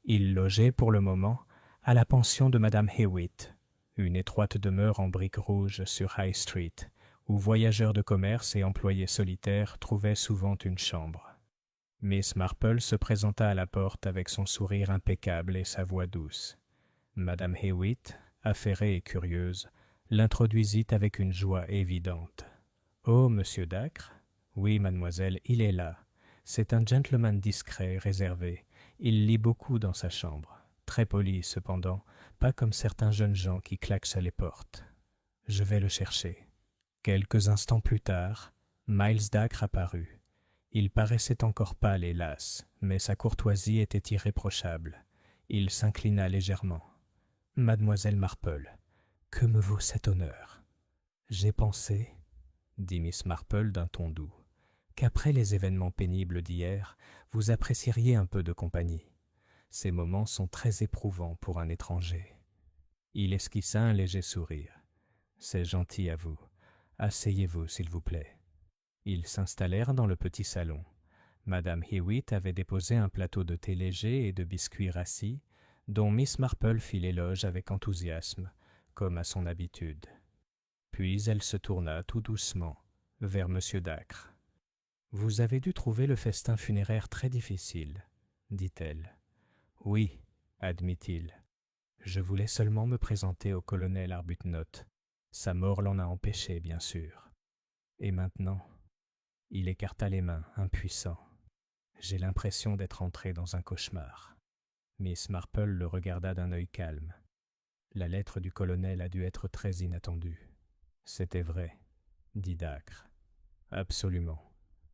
Il logeait pour le moment à la pension de Madame Hewitt, une étroite demeure en briques rouges sur High Street, où voyageurs de commerce et employés solitaires trouvaient souvent une chambre. Miss Marple se présenta à la porte avec son sourire impeccable et sa voix douce. Madame Hewitt, affairée et curieuse, l'introduisit avec une joie évidente. « Oh, monsieur Dacre ? Oui, mademoiselle, il est là. C'est un gentleman discret, réservé. Il lit beaucoup dans sa chambre. Très poli, cependant, pas comme certains jeunes gens qui claquent à les portes. Je vais le chercher. » Quelques instants plus tard, Miles Dacre apparut. Il paraissait encore pâle et las, mais sa courtoisie était irréprochable. Il s'inclina légèrement. « Mademoiselle Marple, que me vaut cet honneur ? » « J'ai pensé, » dit Miss Marple d'un ton doux, « qu'après les événements pénibles d'hier, vous apprécieriez un peu de compagnie. Ces moments sont très éprouvants pour un étranger. » Il esquissa un léger sourire. « C'est gentil à vous. Asseyez-vous, s'il vous plaît. » Ils s'installèrent dans le petit salon. Madame Hewitt avait déposé un plateau de thé léger et de biscuits rassis, dont Miss Marple fit l'éloge avec enthousiasme, comme à son habitude. Puis elle se tourna tout doucement vers M. Dacre. « Vous avez dû trouver le festin funéraire très difficile, » dit-elle. « Oui, » admit-il. « Je voulais seulement me présenter au colonel Arbuthnot. Sa mort l'en a empêché, bien sûr. Et maintenant... » Il écarta les mains, impuissant. « J'ai l'impression d'être entré dans un cauchemar. » Miss Marple le regarda d'un œil calme. La lettre du colonel a dû être très inattendue. « C'était vrai, » dit Dacre. Absolument.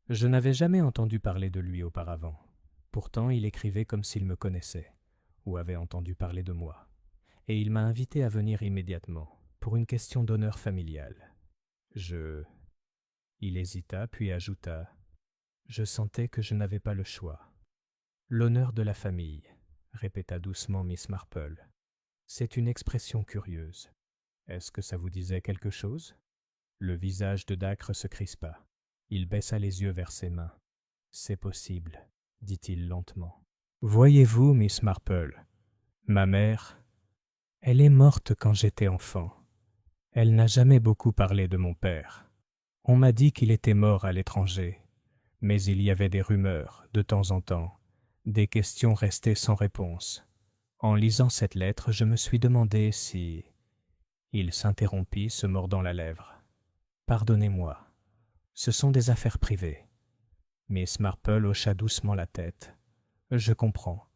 Je n'avais jamais entendu parler de lui auparavant. Pourtant, il écrivait comme s'il me connaissait, ou avait entendu parler de moi. Et il m'a invité à venir immédiatement, pour une question d'honneur familial. Il hésita, puis ajouta « Je sentais que je n'avais pas le choix. » « L'honneur de la famille », répéta doucement Miss Marple. « C'est une expression curieuse. Est-ce que ça vous disait quelque chose ?» Le visage de Dacre se crispa. Il baissa les yeux vers ses mains. « C'est possible, » dit-il lentement. « Voyez-vous, Miss Marple, ma mère, elle est morte quand j'étais enfant. Elle n'a jamais beaucoup parlé de mon père. On m'a dit qu'il était mort à l'étranger, mais il y avait des rumeurs, de temps en temps, des questions restées sans réponse. En lisant cette lettre, je me suis demandé si... » Il s'interrompit, se mordant la lèvre. « Pardonnez-moi, ce sont des affaires privées. » Miss Marple hocha doucement la tête. « Je comprends.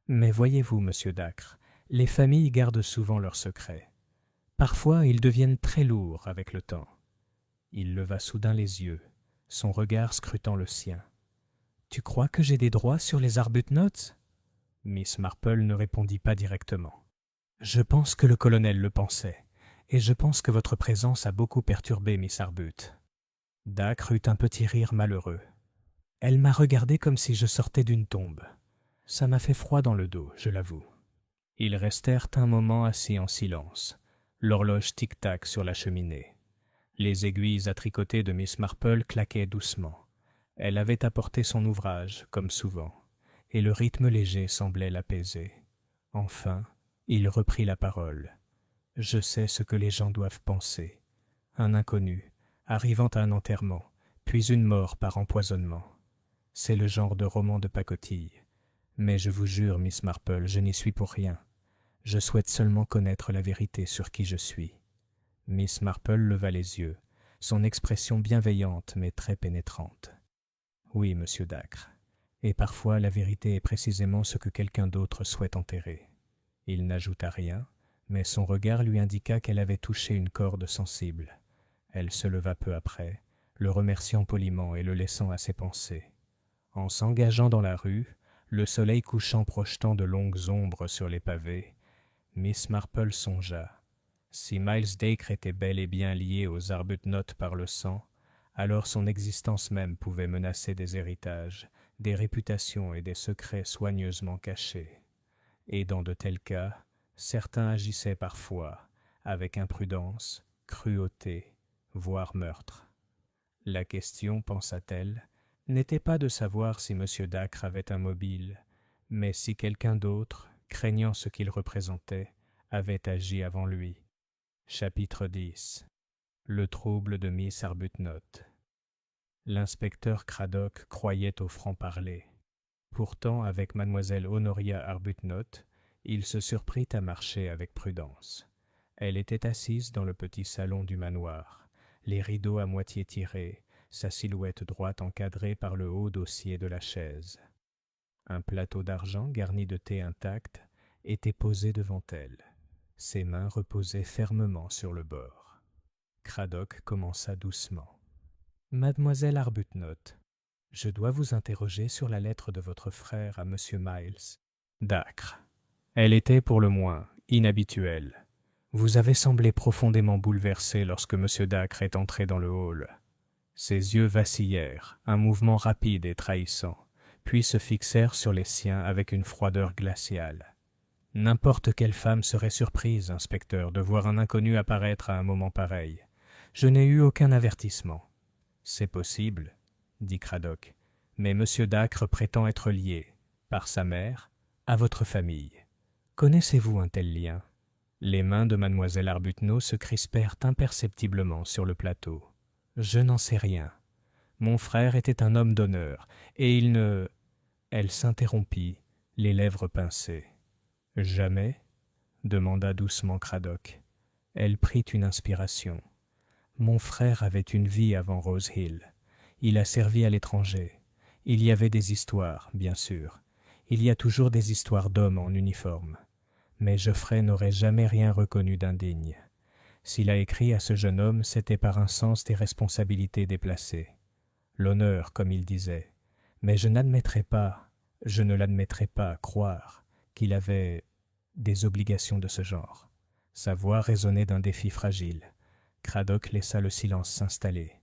Mais voyez-vous, monsieur Dacre, les familles gardent souvent leurs secrets. Parfois, ils deviennent très lourds avec le temps. » Il leva soudain les yeux, son regard scrutant le sien. « Tu crois que j'ai des droits sur les Arbuthnot ?» Miss Marple ne répondit pas directement. « Je pense que le colonel le pensait, et je pense que votre présence a beaucoup perturbé Miss Arbuth. » Dacre eut un petit rire malheureux. « Elle m'a regardé comme si je sortais d'une tombe. Ça m'a fait froid dans le dos, je l'avoue. » Ils restèrent un moment assis en silence, l'horloge tic-tac sur la cheminée. Les aiguilles à tricoter de Miss Marple claquaient doucement. Elle avait apporté son ouvrage, comme souvent, et le rythme léger semblait l'apaiser. Enfin, il reprit la parole. « Je sais ce que les gens doivent penser. Un inconnu, arrivant à un enterrement, puis une mort par empoisonnement. C'est le genre de roman de pacotille. Mais je vous jure, Miss Marple, je n'y suis pour rien. Je souhaite seulement connaître la vérité sur qui je suis. » Miss Marple leva les yeux, son expression bienveillante mais très pénétrante. « Oui, monsieur Dacre. Et parfois la vérité est précisément ce que quelqu'un d'autre souhaite enterrer. » Il n'ajouta rien, mais son regard lui indiqua qu'elle avait touché une corde sensible. Elle se leva peu après, le remerciant poliment et le laissant à ses pensées. En s'engageant dans la rue, le soleil couchant projetant de longues ombres sur les pavés, Miss Marple songea. Si Miles Dacre était bel et bien lié aux Arbuthnot par le sang, alors son existence même pouvait menacer des héritages, des réputations et des secrets soigneusement cachés. Et dans de tels cas, certains agissaient parfois avec imprudence, cruauté, voire meurtre. La question, pensa-t-elle, n'était pas de savoir si M. Dacre avait un mobile, mais si quelqu'un d'autre, craignant ce qu'il représentait, avait agi avant lui. Chapitre 10. Le trouble de Miss Arbuthnot. L'inspecteur Craddock croyait au franc-parler. Pourtant, avec mademoiselle Honoria Arbuthnot, il se surprit à marcher avec prudence. Elle était assise dans le petit salon du manoir, les rideaux à moitié tirés, sa silhouette droite encadrée par le haut dossier de la chaise. Un plateau d'argent garni de thé intact était posé devant elle. Ses mains reposaient fermement sur le bord. Craddock commença doucement. « Mademoiselle Arbuthnot, je dois vous interroger sur la lettre de votre frère à Monsieur Miles. » Dacre. Elle était pour le moins inhabituelle. Vous avez semblé profondément bouleversé lorsque Monsieur Dacre est entré dans le hall. Ses yeux vacillèrent, un mouvement rapide et trahissant, puis se fixèrent sur les siens avec une froideur glaciale. N'importe quelle femme serait surprise, inspecteur, de voir un inconnu apparaître à un moment pareil. Je n'ai eu aucun avertissement. C'est possible, dit Craddock, mais M. Dacre prétend être lié, par sa mère, à votre famille. Connaissez-vous un tel lien? Les mains de mademoiselle Arbuthnot se crispèrent imperceptiblement sur le plateau. Je n'en sais rien. Mon frère était un homme d'honneur, et il ne... Elle s'interrompit, les lèvres pincées. « Jamais ?» demanda doucement Craddock. Elle prit une inspiration. Mon frère avait une vie avant Rose Hill. Il a servi à l'étranger. Il y avait des histoires, bien sûr. Il y a toujours des histoires d'hommes en uniforme. Mais Geoffrey n'aurait jamais rien reconnu d'indigne. S'il a écrit à ce jeune homme, c'était par un sens des responsabilités déplacées. l'honneur, comme il disait. Mais je ne l'admettrai pas croire qu'il avait des obligations de ce genre. Sa voix résonnait d'un défi fragile. Cradock laissa le silence s'installer.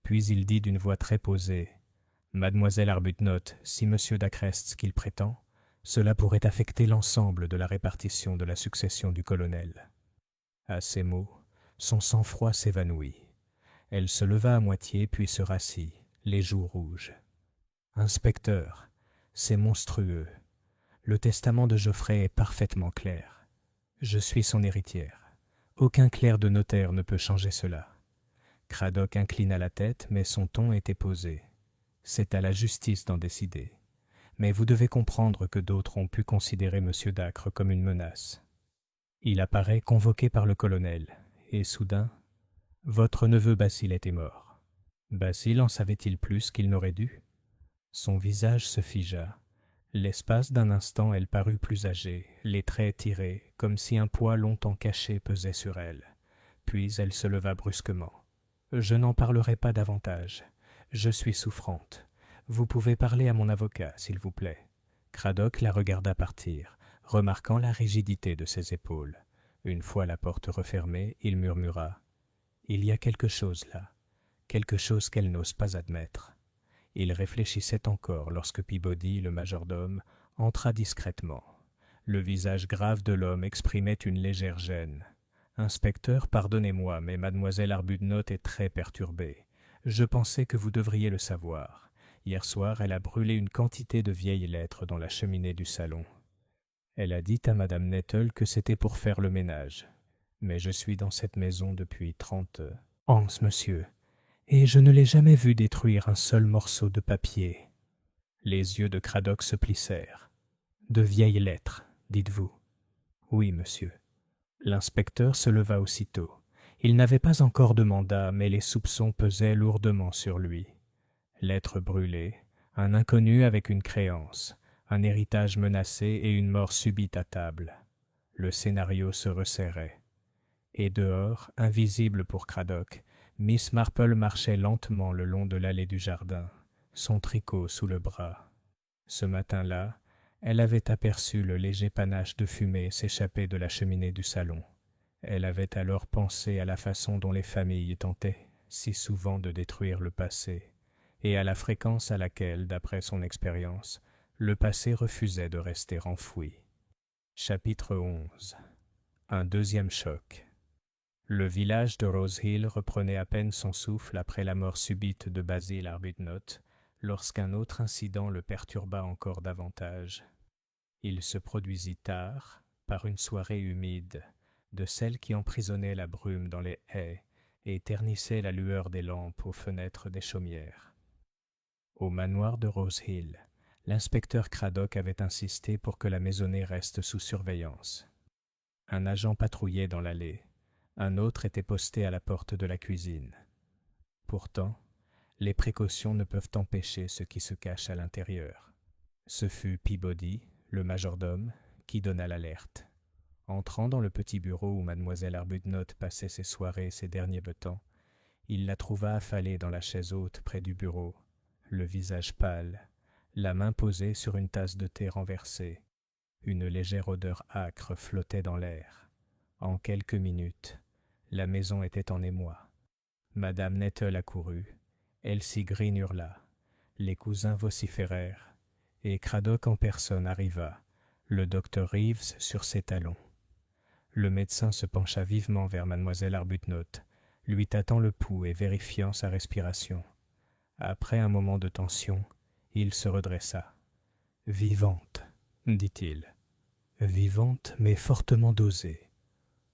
Puis il dit d'une voix très posée « Mademoiselle Arbuthnot, si monsieur d'Acrest ce qu'il prétend, cela pourrait affecter l'ensemble de la répartition de la succession du colonel. » À ces mots, son sang-froid s'évanouit. Elle se leva à moitié puis se rassit, les joues rouges. « Inspecteur, c'est monstrueux. Le testament de Geoffrey est parfaitement clair. Je suis son héritière. Aucun clerc de notaire ne peut changer cela. » Cradock inclina la tête, mais son ton était posé. « C'est à la justice d'en décider. Mais vous devez comprendre que d'autres ont pu considérer M. Dacre comme une menace. Il apparaît convoqué par le colonel, et soudain, votre neveu Basile était mort. Basile en savait-il plus qu'il n'aurait dû? Son visage se figea. L'espace d'un instant, elle parut plus âgée, les traits tirés, comme si un poids longtemps caché pesait sur elle. Puis elle se leva brusquement. « Je n'en parlerai pas davantage. Je suis souffrante. Vous pouvez parler à mon avocat, s'il vous plaît. » Cradock la regarda partir, remarquant la rigidité de ses épaules. Une fois la porte refermée, il murmura « Il y a quelque chose là, quelque chose qu'elle n'ose pas admettre. » Il réfléchissait encore lorsque Peabody, le majordome, entra discrètement. Le visage grave de l'homme exprimait une légère gêne. « Inspecteur, pardonnez-moi, mais mademoiselle Arbuthnot est très perturbée. Je pensais que vous devriez le savoir. Hier soir, elle a brûlé une quantité de vieilles lettres dans la cheminée du salon. Elle a dit à madame Nettle que c'était pour faire le ménage. Mais je suis dans cette maison depuis 30 ans, monsieur, et je ne l'ai jamais vu détruire un seul morceau de papier. » Les yeux de Cradock se plissèrent. « De vieilles lettres, dites-vous. »« Oui, monsieur. » L'inspecteur se leva aussitôt. Il n'avait pas encore de mandat, mais les soupçons pesaient lourdement sur lui. Lettres brûlées, un inconnu avec une créance, un héritage menacé et une mort subite à table. Le scénario se resserrait. Et dehors, invisible pour Cradock, Miss Marple marchait lentement le long de l'allée du jardin, son tricot sous le bras. Ce matin-là, elle avait aperçu le léger panache de fumée s'échapper de la cheminée du salon. Elle avait alors pensé à la façon dont les familles tentaient si souvent de détruire le passé, et à la fréquence à laquelle, d'après son expérience, le passé refusait de rester enfoui. Chapitre 11. Un deuxième choc. Le village de Rose Hill reprenait à peine son souffle après la mort subite de Basil Arbuthnot, lorsqu'un autre incident le perturba encore davantage. Il se produisit tard, par une soirée humide, de celle qui emprisonnait la brume dans les haies et ternissait la lueur des lampes aux fenêtres des chaumières. Au manoir de Rose Hill, l'inspecteur Cradock avait insisté pour que la maisonnée reste sous surveillance. Un agent patrouillait dans l'allée, un autre était posté à la porte de la cuisine. Pourtant, les précautions ne peuvent empêcher ce qui se cache à l'intérieur. Ce fut Peabody, le majordome, qui donna l'alerte. Entrant dans le petit bureau où mademoiselle Arbuthnot passait ses soirées ces derniers temps, il la trouva affalée dans la chaise haute près du bureau, le visage pâle, la main posée sur une tasse de thé renversée. Une légère odeur âcre flottait dans l'air. En quelques minutes, la maison était en émoi. Madame Nettle accourut, Elsie Green hurla, les cousins vociférèrent, et Cradock en personne arriva, le docteur Reeves sur ses talons. Le médecin se pencha vivement vers mademoiselle Arbuthnot, lui tâtant le pouls et vérifiant sa respiration. Après un moment de tension, il se redressa. « Vivante, » dit-il. « Vivante, mais fortement dosée.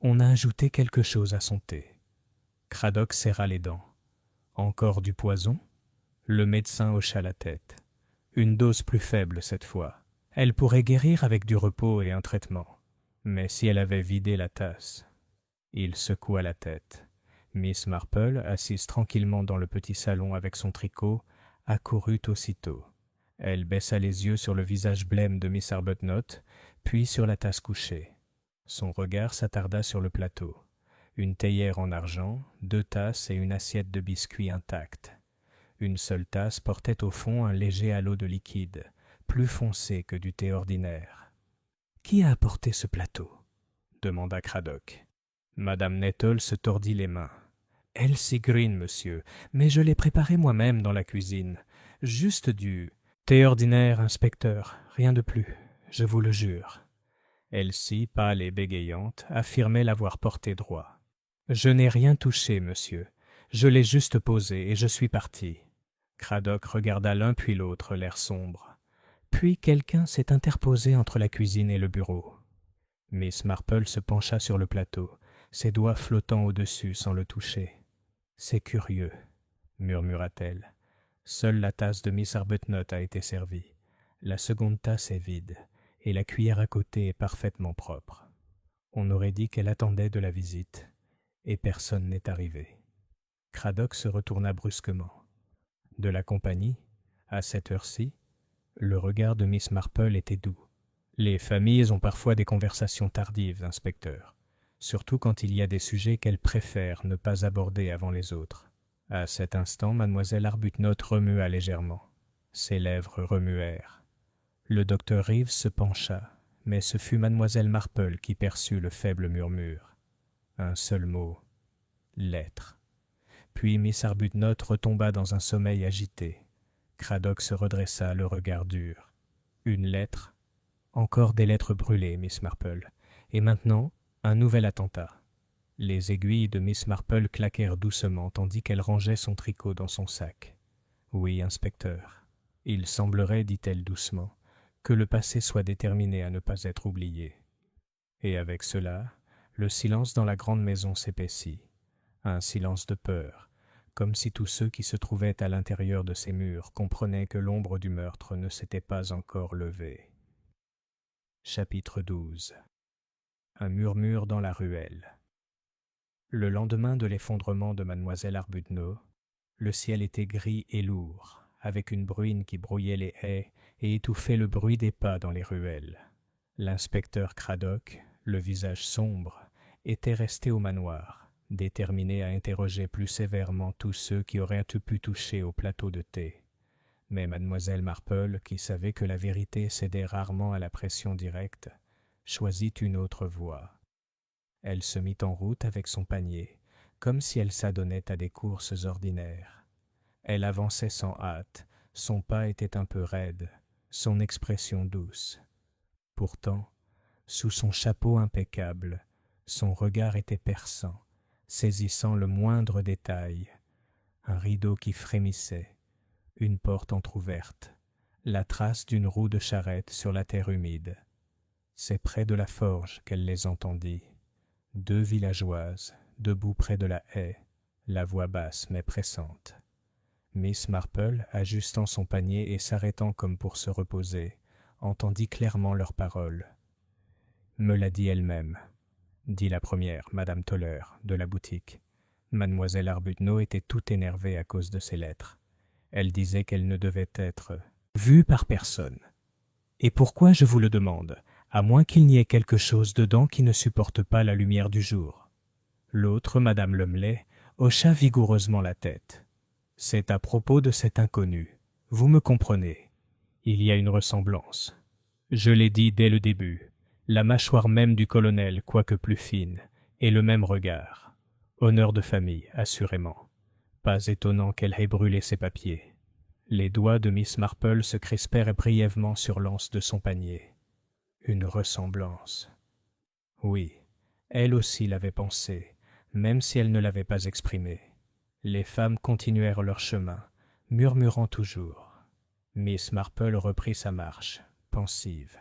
On a ajouté quelque chose à son thé. » Cradock serra les dents. « Encore du poison ?» Le médecin hocha la tête. « Une dose plus faible cette fois. Elle pourrait guérir avec du repos et un traitement. Mais si elle avait vidé la tasse... » Il secoua la tête. Miss Marple, assise tranquillement dans le petit salon avec son tricot, accourut aussitôt. Elle baissa les yeux sur le visage blême de Miss Arbuthnot, puis sur la tasse couchée. Son regard s'attarda sur le plateau. Une théière en argent, 2 tasses et une assiette de biscuits intacts. Une seule tasse portait au fond un léger halo de liquide, plus foncé que du thé ordinaire. « Qui a apporté ce plateau ?» demanda Craddock. Madame Nettle se tordit les mains. « Elsie Green, monsieur, mais je l'ai préparé moi-même dans la cuisine. Juste du thé ordinaire, inspecteur, rien de plus, je vous le jure. » Elsie, pâle et bégayante, affirmait l'avoir porté droit. « Je n'ai rien touché, monsieur. Je l'ai juste posé et je suis parti. » Craddock regarda l'un puis l'autre, l'air sombre. Puis quelqu'un s'est interposé entre la cuisine et le bureau. Miss Marple se pencha sur le plateau, ses doigts flottant au-dessus sans le toucher. « C'est curieux, » murmura-t-elle. « Seule la tasse de Miss Arbuthnot a été servie. La seconde tasse est vide, et la cuillère à côté est parfaitement propre. On aurait dit qu'elle attendait de la visite, et personne n'est arrivé. » Craddock se retourna brusquement. De la compagnie, à cette heure-ci, le regard de Miss Marple était doux. « Les familles ont parfois des conversations tardives, inspecteur, surtout quand il y a des sujets qu'elles préfèrent ne pas aborder avant les autres. » À cet instant, mademoiselle Arbuthnot remua légèrement. Ses lèvres remuèrent. Le docteur Reeves se pencha, mais ce fut mademoiselle Marple qui perçut le faible murmure. Un seul mot, « lettre ». Puis Miss Arbuthnot retomba dans un sommeil agité. Craddock se redressa, le regard dur. « Une lettre ? Encore des lettres brûlées, Miss Marple. Et maintenant, un nouvel attentat. » Les aiguilles de Miss Marple claquèrent doucement tandis qu'elle rangeait son tricot dans son sac. « Oui, inspecteur. Il semblerait, dit-elle doucement, que le passé soit déterminé à ne pas être oublié. » Et avec cela, le silence dans la grande maison s'épaissit. Un silence de peur, comme si tous ceux qui se trouvaient à l'intérieur de ces murs comprenaient que l'ombre du meurtre ne s'était pas encore levée. Chapitre 12. Un murmure dans la ruelle. Le lendemain de l'effondrement de mademoiselle Arbuthnot, le ciel était gris et lourd, avec une bruine qui brouillait les haies et étouffait le bruit des pas dans les ruelles. L'inspecteur Craddock, le visage sombre, était resté au manoir, déterminé à interroger plus sévèrement tous ceux qui auraient pu toucher au plateau de thé. Mais mademoiselle Marple, qui savait que la vérité cédait rarement à la pression directe, choisit une autre voie. Elle se mit en route avec son panier, comme si elle s'adonnait à des courses ordinaires. Elle avançait sans hâte, son pas était un peu raide, son expression douce. Pourtant, sous son chapeau impeccable, son regard était perçant, saisissant le moindre détail. Un rideau qui frémissait, une porte entr'ouverte, la trace d'une roue de charrette sur la terre humide. C'est près de la forge qu'elle les entendit. 2 villageoises, debout près de la haie, la voix basse mais pressante. Miss Marple, ajustant son panier et s'arrêtant comme pour se reposer, entendit clairement leurs paroles. « Me l'a dit elle-même », dit la première, Madame Toller, de la boutique. Mademoiselle Arbuthnot était tout énervée à cause de ces lettres. Elle disait qu'elles ne devaient être vues par personne. Et pourquoi, je vous le demande, à moins qu'il n'y ait quelque chose dedans qui ne supporte pas la lumière du jour. L'autre, Madame Lumley, hocha vigoureusement la tête. C'est à propos de cet inconnu. Vous me comprenez. Il y a une ressemblance. Je l'ai dit dès le début. La mâchoire même du colonel, quoique plus fine, et le même regard. Honneur de famille, assurément. Pas étonnant qu'elle ait brûlé ses papiers. Les doigts de Miss Marple se crispèrent brièvement sur l'anse de son panier. Une ressemblance. Oui, elle aussi l'avait pensé, même si elle ne l'avait pas exprimé. Les femmes continuèrent leur chemin, murmurant toujours. Miss Marple reprit sa marche, pensive.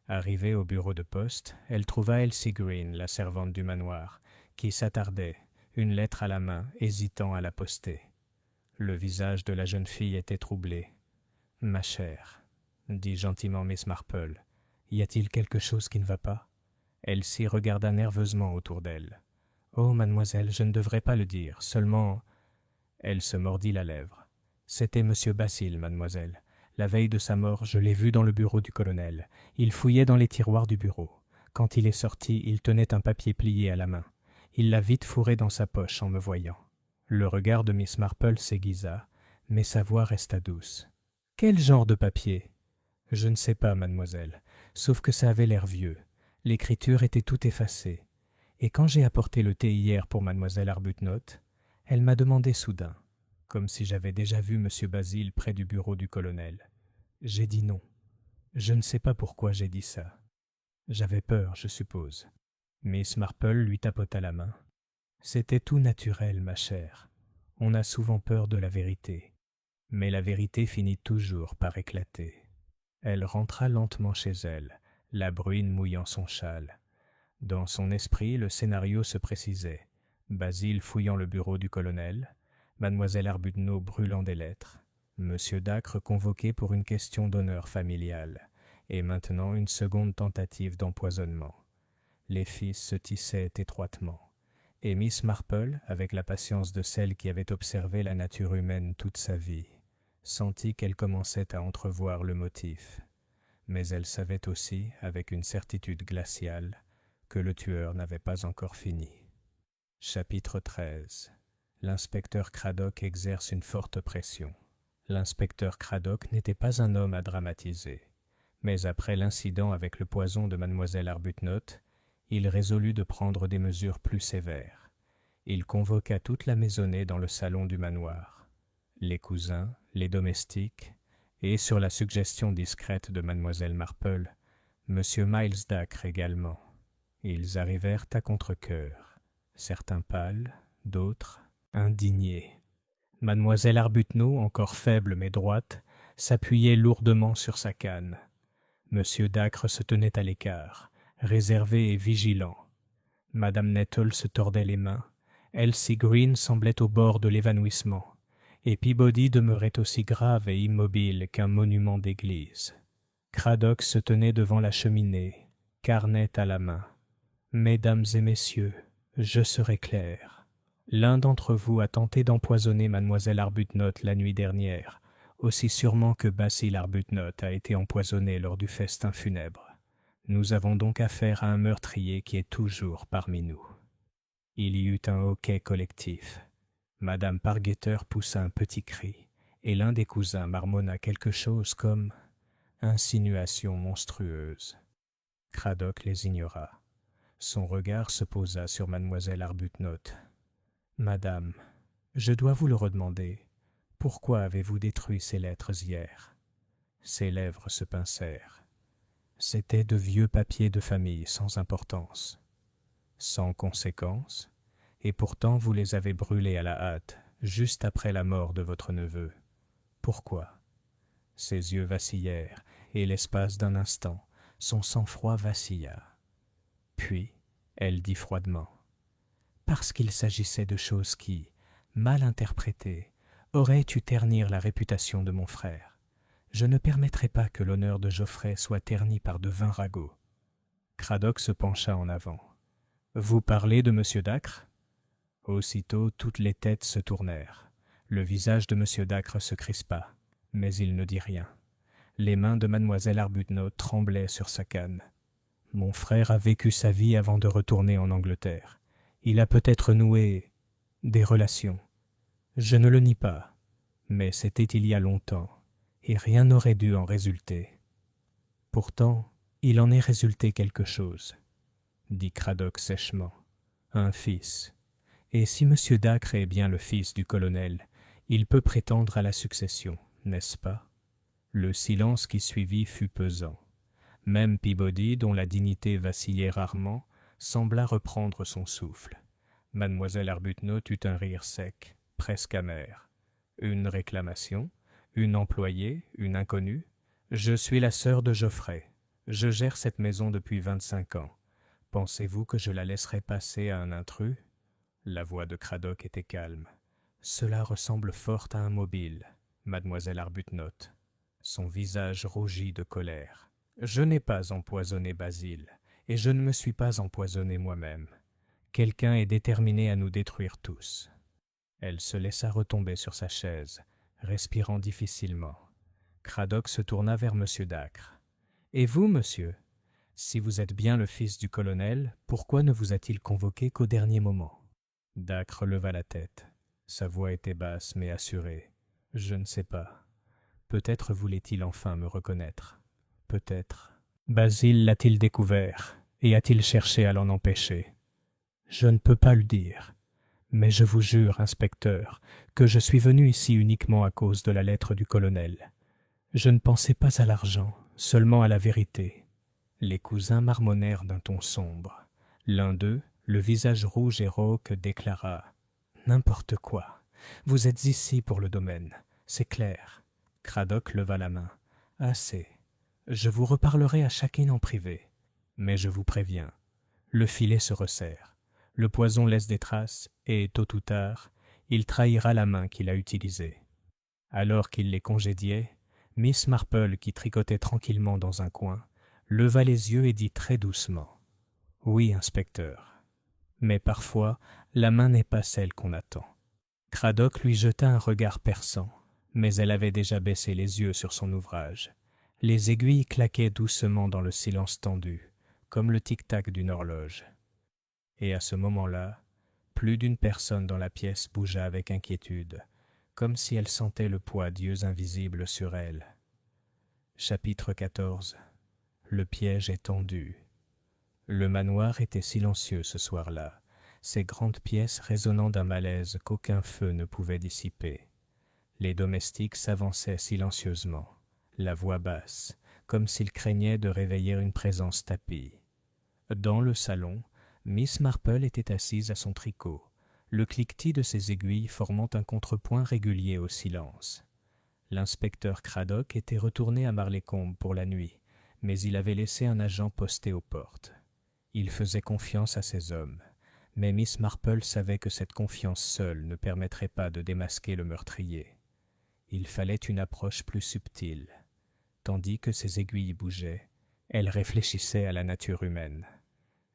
Arrivée au bureau de poste, elle trouva Elsie Green, la servante du manoir, qui s'attardait, une lettre à la main, hésitant à la poster. Le visage de la jeune fille était troublé. « Ma chère, » dit gentiment Miss Marple, « y a-t-il quelque chose qui ne va pas ?» Elsie regarda nerveusement autour d'elle. « Oh, mademoiselle, je ne devrais pas le dire, seulement... » Elle se mordit la lèvre. « C'était M. Basile, mademoiselle. La veille de sa mort, je l'ai vu dans le bureau du colonel. Il fouillait dans les tiroirs du bureau. Quand il est sorti, il tenait un papier plié à la main. Il l'a vite fourré dans sa poche en me voyant. » Le regard de Miss Marple s'aiguisa, mais sa voix resta douce. « Quel genre de papier ?»« Je ne sais pas, mademoiselle, sauf que ça avait l'air vieux. L'écriture était toute effacée. Et quand j'ai apporté le thé hier pour mademoiselle Arbuthnot, elle m'a demandé soudain, comme si j'avais déjà vu monsieur Basile près du bureau du colonel. J'ai dit non. Je ne sais pas pourquoi j'ai dit ça. J'avais peur, je suppose. » Miss Marple lui tapota la main. « C'était tout naturel, ma chère. On a souvent peur de la vérité. Mais la vérité finit toujours par éclater. » Elle rentra lentement chez elle, la bruine mouillant son châle. Dans son esprit, le scénario se précisait. Basile fouillant le bureau du colonel, mademoiselle Arbuthnot brûlant des lettres, monsieur Dacre convoqué pour une question d'honneur familial, et maintenant une seconde tentative d'empoisonnement. Les fils se tissaient étroitement, et Miss Marple, avec la patience de celle qui avait observé la nature humaine toute sa vie, sentit qu'elle commençait à entrevoir le motif. Mais elle savait aussi, avec une certitude glaciale, que le tueur n'avait pas encore fini. Chapitre 13. L'inspecteur Craddock exerce une forte pression. L'inspecteur Craddock n'était pas un homme à dramatiser, mais après l'incident avec le poison de mademoiselle Arbuthnot, il résolut de prendre des mesures plus sévères. Il convoqua toute la maisonnée dans le salon du manoir. Les cousins, les domestiques, et sur la suggestion discrète de mademoiselle Marple, monsieur Miles Dacre également. Ils arrivèrent à contre-cœur, certains pâles, d'autres indignés. Mademoiselle Arbuthnot, encore faible mais droite, s'appuyait lourdement sur sa canne. Monsieur Dacre se tenait à l'écart, réservé et vigilant. Madame Nettle se tordait les mains, Elsie Green semblait au bord de l'évanouissement, et Peabody demeurait aussi grave et immobile qu'un monument d'église. Craddock se tenait devant la cheminée, carnet à la main. « Mesdames et messieurs, je serai clair. L'un d'entre vous a tenté d'empoisonner mademoiselle Arbuthnot la nuit dernière, aussi sûrement que Basil Arbuthnot a été empoisonné lors du festin funèbre. Nous avons donc affaire à un meurtrier qui est toujours parmi nous. » Il y eut un hoquet collectif. Madame Pargeter poussa un petit cri, et l'un des cousins marmonna quelque chose comme « insinuation monstrueuse ». Craddock les ignora. Son regard se posa sur mademoiselle Arbuthnot. « Madame, je dois vous le redemander. Pourquoi avez-vous détruit ces lettres hier ?» Ses lèvres se pincèrent. C'étaient de vieux papiers de famille sans importance. Sans conséquence, et pourtant vous les avez brûlés à la hâte, juste après la mort de votre neveu. Pourquoi ? Ses yeux vacillèrent, et l'espace d'un instant, son sang-froid vacilla. Puis, elle dit froidement, « Parce qu'il s'agissait de choses qui, mal interprétées, auraient eu ternir la réputation de mon frère. Je ne permettrai pas que l'honneur de Geoffrey soit terni par de vains ragots. » Craddock se pencha en avant. « Vous parlez de monsieur Dacre ?» Aussitôt, toutes les têtes se tournèrent. Le visage de monsieur Dacre se crispa, mais il ne dit rien. Les mains de mademoiselle Arbuthnot tremblaient sur sa canne. « Mon frère a vécu sa vie avant de retourner en Angleterre. Il a peut-être noué des relations. Je ne le nie pas, mais c'était il y a longtemps, et rien n'aurait dû en résulter. Pourtant, il en est résulté quelque chose, » dit Craddock sèchement. « Un fils. Et si M. Dacre est bien le fils du colonel, il peut prétendre à la succession, n'est-ce pas ?» Le silence qui suivit fut pesant. Même Peabody, dont la dignité vacillait rarement, sembla reprendre son souffle. Mademoiselle Arbuthnot eut un rire sec, presque amer. « Une réclamation ? Une employée ? Une inconnue ? Je suis la sœur de Geoffrey. Je gère cette maison depuis 25 ans. Pensez-vous que je la laisserai passer à un intrus ?» La voix de Craddock était calme. « Cela ressemble fort à un mobile, mademoiselle Arbuthnot. » Son visage rougit de colère. « Je n'ai pas empoisonné Basile, et je ne me suis pas empoisonné moi-même. Quelqu'un est déterminé à nous détruire tous. » Elle se laissa retomber sur sa chaise, respirant difficilement. Craddock se tourna vers M. Dacre. « Et vous, monsieur ? Si vous êtes bien le fils du colonel, pourquoi ne vous a-t-il convoqué qu'au dernier moment ?» Dacre leva la tête. Sa voix était basse mais assurée. Je ne sais pas. Peut-être voulait-il enfin me reconnaître. Peut-être. Basile l'a-t-il découvert et a-t-il cherché à l'en empêcher? Je ne peux pas le dire. Mais je vous jure, inspecteur, que je suis venu ici uniquement à cause de la lettre du colonel. Je ne pensais pas à l'argent, seulement à la vérité. Les cousins marmonnèrent d'un ton sombre. L'un d'eux, le visage rouge et rauque, déclara « N'importe quoi. Vous êtes ici pour le domaine. C'est clair. » Cradock leva la main. « Assez. Je vous reparlerai à chacune en privé. Mais je vous préviens, le filet se resserre. Le poison laisse des traces et, tôt ou tard, il trahira la main qu'il a utilisée. » Alors qu'il les congédiait, Miss Marple, qui tricotait tranquillement dans un coin, leva les yeux et dit très doucement « Oui, inspecteur. Mais parfois, la main n'est pas celle qu'on attend. » Cradock lui jeta un regard perçant, mais elle avait déjà baissé les yeux sur son ouvrage. Les aiguilles claquaient doucement dans le silence tendu, comme le tic-tac d'une horloge. Et à ce moment-là, plus d'une personne dans la pièce bougea avec inquiétude, comme si elle sentait le poids d'yeux invisibles sur elle. Chapitre 14. Le piège est tendu. Le manoir était silencieux ce soir-là, ses grandes pièces résonnant d'un malaise qu'aucun feu ne pouvait dissiper. Les domestiques s'avançaient silencieusement, la voix basse, comme s'ils craignaient de réveiller une présence tapie. Dans le salon, Miss Marple était assise à son tricot, le cliquetis de ses aiguilles formant un contrepoint régulier au silence. L'inspecteur Cradock était retourné à Marlécombe pour la nuit, mais il avait laissé un agent posté aux portes. Il faisait confiance à ses hommes, mais Miss Marple savait que cette confiance seule ne permettrait pas de démasquer le meurtrier. Il fallait une approche plus subtile. Tandis que ses aiguilles bougeaient, elle réfléchissait à la nature humaine.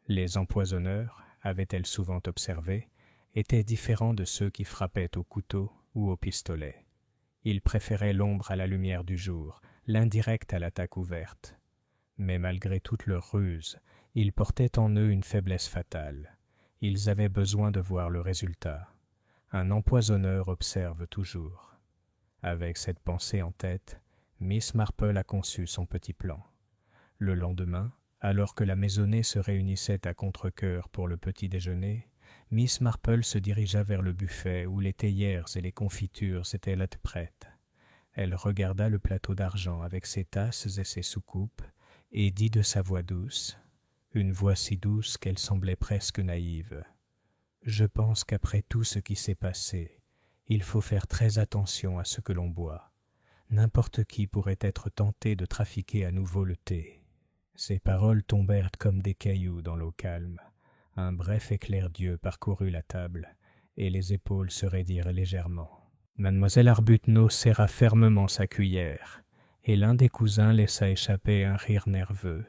Les empoisonneurs, avait-elle souvent observé, étaient différents de ceux qui frappaient au couteau ou au pistolet. Ils préféraient l'ombre à la lumière du jour, l'indirect à l'attaque ouverte. Mais malgré toute leur ruse, ils portaient en eux une faiblesse fatale. Ils avaient besoin de voir le résultat. Un empoisonneur observe toujours. Avec cette pensée en tête, Miss Marple a conçu son petit plan. Le lendemain, alors que la maisonnée se réunissait à contre-cœur pour le petit déjeuner, Miss Marple se dirigea vers le buffet où les théières et les confitures étaient là prêtes. Elle regarda le plateau d'argent avec ses tasses et ses soucoupes et dit de sa voix douce, une voix si douce qu'elle semblait presque naïve. « Je pense qu'après tout ce qui s'est passé, il faut faire très attention à ce que l'on boit. N'importe qui pourrait être tenté de trafiquer à nouveau le thé. » Ces paroles tombèrent comme des cailloux dans l'eau calme. Un bref éclair d'yeux parcourut la table, et les épaules se raidirent légèrement. Mademoiselle Arbuthnot serra fermement sa cuillère, et l'un des cousins laissa échapper un rire nerveux.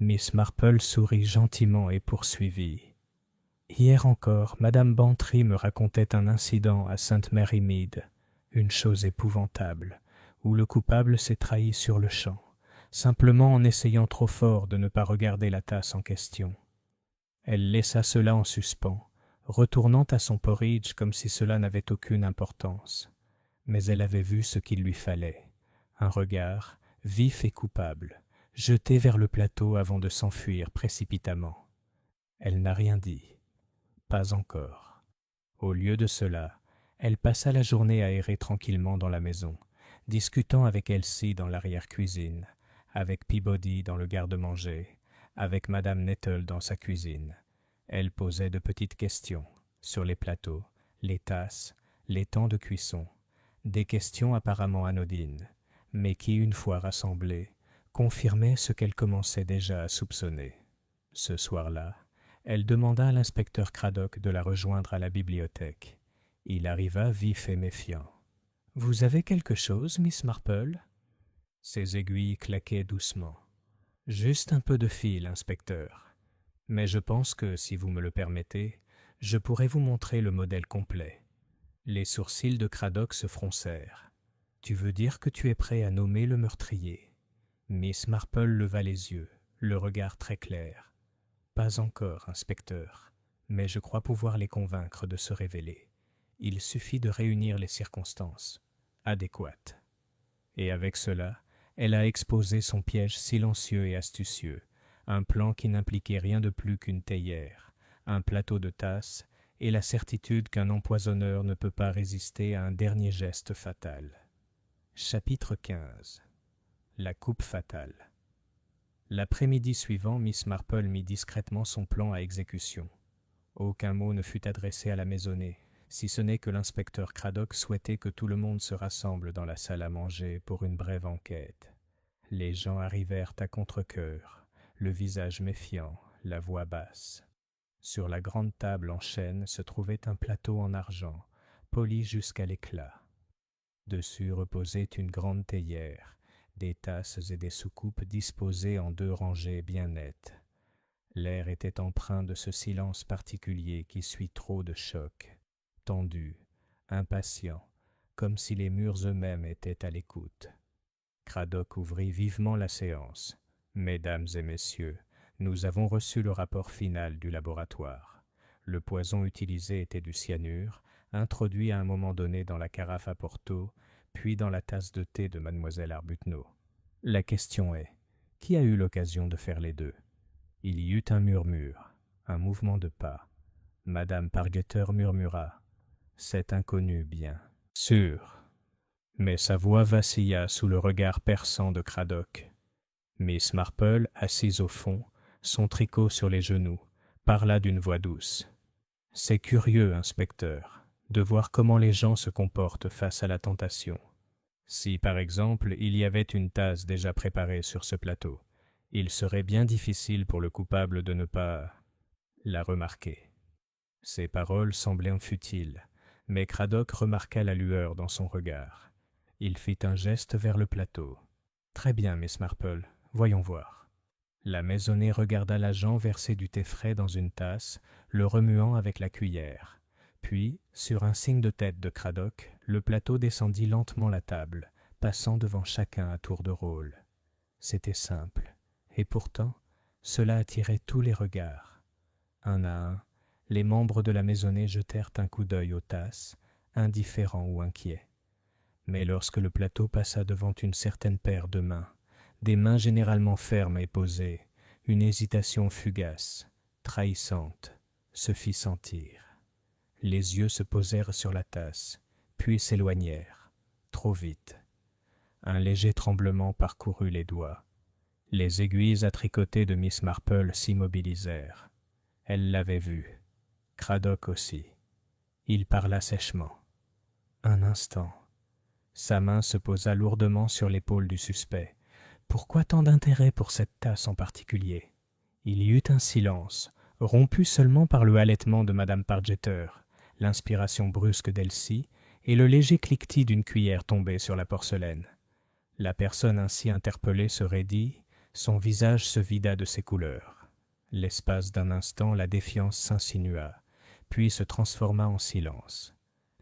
Miss Marple sourit gentiment et poursuivit. « Hier encore, Madame Bantry me racontait un incident à Sainte-Mary-Mead, une chose épouvantable, où le coupable s'est trahi sur le champ, simplement en essayant trop fort de ne pas regarder la tasse en question. Elle laissa cela en suspens, retournant à son porridge comme si cela n'avait aucune importance. Mais elle avait vu ce qu'il lui fallait, un regard, vif et coupable, jeté vers le plateau avant de s'enfuir précipitamment. Elle n'a rien dit. Pas encore. Au lieu de cela, elle passa la journée à errer tranquillement dans la maison, discutant avec Elsie dans l'arrière-cuisine, avec Peabody dans le garde-manger, avec Madame Nettle dans sa cuisine. Elle posait de petites questions sur les plateaux, les tasses, les temps de cuisson, des questions apparemment anodines, mais qui, une fois rassemblées, confirmaient ce qu'elle commençait déjà à soupçonner. Ce soir-là, elle demanda à l'inspecteur Cradock de la rejoindre à la bibliothèque. Il arriva vif et méfiant. « Vous avez quelque chose, Miss Marple ?» Ses aiguilles claquaient doucement. « Juste un peu de fil, inspecteur. Mais je pense que, si vous me le permettez, je pourrais vous montrer le modèle complet. » Les sourcils de Cradock se froncèrent. « Tu veux dire que tu es prêt à nommer le meurtrier ?» Miss Marple leva les yeux, le regard très clair. « Pas encore, inspecteur, mais je crois pouvoir les convaincre de se révéler. Il suffit de réunir les circonstances. adéquate. Et avec cela, elle a exposé son piège silencieux et astucieux, un plan qui n'impliquait rien de plus qu'une théière, un plateau de tasse et la certitude qu'un empoisonneur ne peut pas résister à un dernier geste fatal. Chapitre 15. La coupe fatale. L'après-midi suivant, Miss Marple mit discrètement son plan à exécution. Aucun mot ne fut adressé à la maisonnée, si ce n'est que l'inspecteur Craddock souhaitait que tout le monde se rassemble dans la salle à manger pour une brève enquête. Les gens arrivèrent à contre-cœur, le visage méfiant, la voix basse. Sur la grande table en chêne se trouvait un plateau en argent, poli jusqu'à l'éclat. Dessus reposait une grande théière, des tasses et des soucoupes disposées en 2 rangées bien nettes. L'air était empreint de ce silence particulier qui suit trop de chocs, tendu, impatient, comme si les murs eux-mêmes étaient à l'écoute. Craddock ouvrit vivement la séance. « Mesdames et messieurs, nous avons reçu le rapport final du laboratoire. Le poison utilisé était du cyanure, introduit à un moment donné dans la carafe à Porto, puis dans la tasse de thé de mademoiselle Arbuthnot. La question est, qui a eu l'occasion de faire les deux ? Il y eut un murmure, un mouvement de pas. Madame Pargeter murmura, « C'est inconnu, bien sûr. » Mais sa voix vacilla sous le regard perçant de Craddock. Miss Marple, assise au fond, son tricot sur les genoux, parla d'une voix douce. « C'est curieux, inspecteur, de voir comment les gens se comportent face à la tentation. Si, par exemple, il y avait une tasse déjà préparée sur ce plateau, il serait bien difficile pour le coupable de ne pas la remarquer. » Ces paroles semblaient futiles, mais Craddock remarqua la lueur dans son regard. Il fit un geste vers le plateau. « Très bien, Miss Marple, voyons voir. » La maisonnée regarda l'agent verser du thé frais dans une tasse, le remuant avec la cuillère. Puis, sur un signe de tête de Craddock, le plateau descendit lentement la table, passant devant chacun à tour de rôle. C'était simple, et pourtant, cela attirait tous les regards. Un à un, les membres de la maisonnée jetèrent un coup d'œil aux tasses, indifférents ou inquiets. Mais lorsque le plateau passa devant une certaine paire de mains, des mains généralement fermes et posées, une hésitation fugace, trahissante, se fit sentir. Les yeux se posèrent sur la tasse, puis s'éloignèrent, trop vite. Un léger tremblement parcourut les doigts. Les aiguilles à tricoter de Miss Marple s'immobilisèrent. Elle l'avait vu. Craddock aussi. Il parla sèchement. Un instant. Sa main se posa lourdement sur l'épaule du suspect. Pourquoi tant d'intérêt pour cette tasse en particulier ? Il y eut un silence, rompu seulement par le halètement de madame Pargeter, l'inspiration brusque d'Elsie et le léger cliquetis d'une cuillère tombée sur la porcelaine. La personne ainsi interpellée se raidit, son visage se vida de ses couleurs. L'espace d'un instant, la défiance s'insinua, puis se transforma en silence.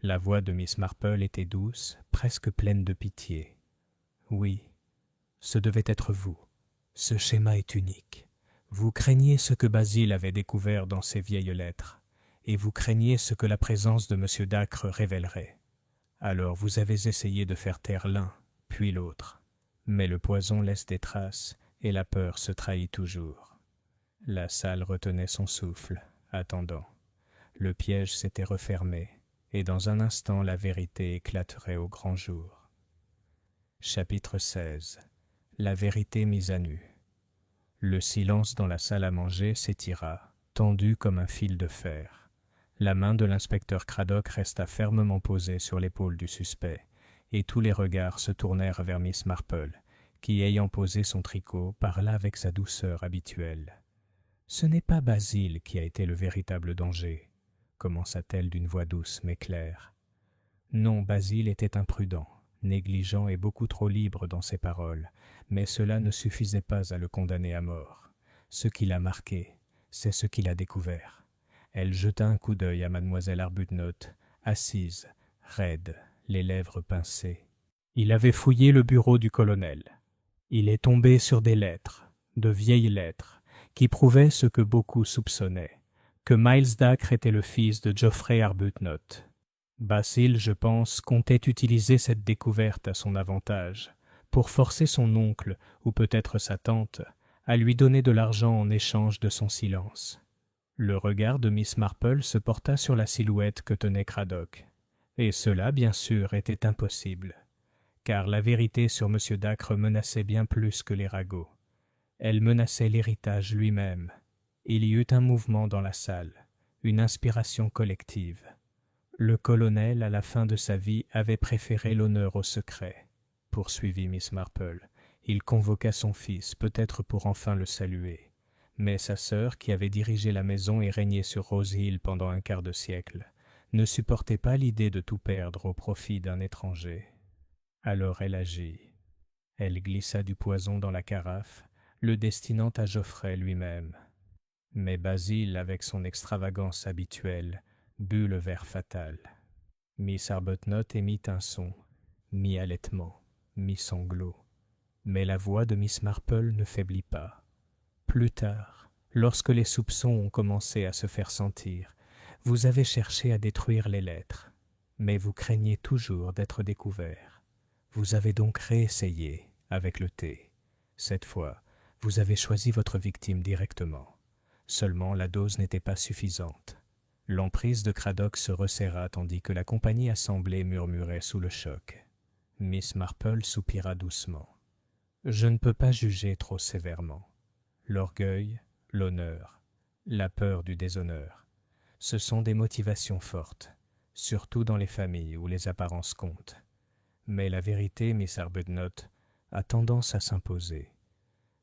La voix de Miss Marple était douce, presque pleine de pitié. « Oui, ce devait être vous. Ce schéma est unique. Vous craigniez ce que Basile avait découvert dans ses vieilles lettres, et vous craigniez ce que la présence de M. Dacre révélerait. Alors vous avez essayé de faire taire l'un, puis l'autre. Mais le poison laisse des traces, et la peur se trahit toujours. » La salle retenait son souffle, attendant. Le piège s'était refermé, et dans un instant la vérité éclaterait au grand jour. Chapitre 16. La vérité mise à nu. Le silence dans la salle à manger s'étira, tendu comme un fil de fer. La main de l'inspecteur Craddock resta fermement posée sur l'épaule du suspect, et tous les regards se tournèrent vers Miss Marple, qui, ayant posé son tricot, parla avec sa douceur habituelle. « Ce n'est pas Basile qui a été le véritable danger, » commença-t-elle d'une voix douce mais claire. Non, Basile était imprudent, négligent et beaucoup trop libre dans ses paroles, mais cela ne suffisait pas à le condamner à mort. Ce qui l'a marqué, c'est ce qu'il a découvert. Elle jeta un coup d'œil à mademoiselle Arbuthnot, assise, raide, les lèvres pincées. Il avait fouillé le bureau du colonel. Il est tombé sur des lettres, de vieilles lettres, qui prouvaient ce que beaucoup soupçonnaient, que Miles Dacre était le fils de Geoffrey Arbuthnot. Basil, je pense, comptait utiliser cette découverte à son avantage, pour forcer son oncle, ou peut-être sa tante, à lui donner de l'argent en échange de son silence. Le regard de Miss Marple se porta sur la silhouette que tenait Cradock, et cela, bien sûr, était impossible, car la vérité sur M. Dacre menaçait bien plus que les ragots. Elle menaçait l'héritage lui-même. Il y eut un mouvement dans la salle, une inspiration collective. Le colonel, à la fin de sa vie, avait préféré l'honneur au secret, poursuivit Miss Marple. Il convoqua son fils, peut-être pour enfin le saluer. Mais sa sœur, qui avait dirigé la maison et régné sur Rose Hill pendant un quart de siècle, ne supportait pas l'idée de tout perdre au profit d'un étranger. Alors elle agit. Elle glissa du poison dans la carafe, le destinant à Geoffrey lui-même. Mais Basil, avec son extravagance habituelle, but le verre fatal. Miss Arbuthnot émit un son, mi-halètement, mi-sanglot. Mais la voix de Miss Marple ne faiblit pas. Plus tard, lorsque les soupçons ont commencé à se faire sentir, vous avez cherché à détruire les lettres, mais vous craignez toujours d'être découvert. Vous avez donc réessayé avec le thé. Cette fois, vous avez choisi votre victime directement. Seulement la dose n'était pas suffisante. L'emprise de Cradock se resserra tandis que la compagnie assemblée murmurait sous le choc. Miss Marple soupira doucement. « Je ne peux pas juger trop sévèrement. L'orgueil, l'honneur, la peur du déshonneur, ce sont des motivations fortes, surtout dans les familles où les apparences comptent. Mais la vérité, Miss Arbuthnot, a tendance à s'imposer.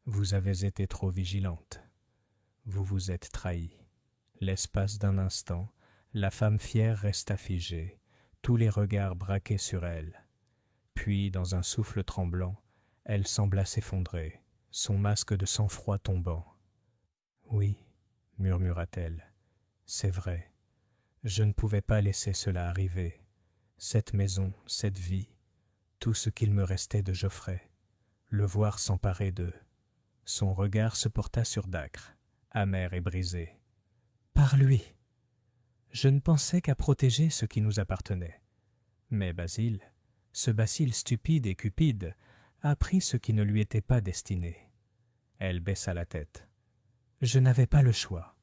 Vous avez été trop vigilante. Vous vous êtes trahie. L'espace d'un instant, la femme fière resta figée, tous les regards braqués sur elle. Puis, dans un souffle tremblant, elle sembla s'effondrer, son masque de sang-froid tombant. « Oui, murmura-t-elle, c'est vrai. Je ne pouvais pas laisser cela arriver. Cette maison, cette vie, tout ce qu'il me restait de Geoffrey, le voir s'emparer d'eux. » Son regard se porta sur Dacre, amer et brisé. « Par lui. Je ne pensais qu'à protéger ce qui nous appartenait. Mais Basil, ce Basil stupide et cupide, a pris ce qui ne lui était pas destiné. » Elle baissa la tête. « Je n'avais pas le choix. »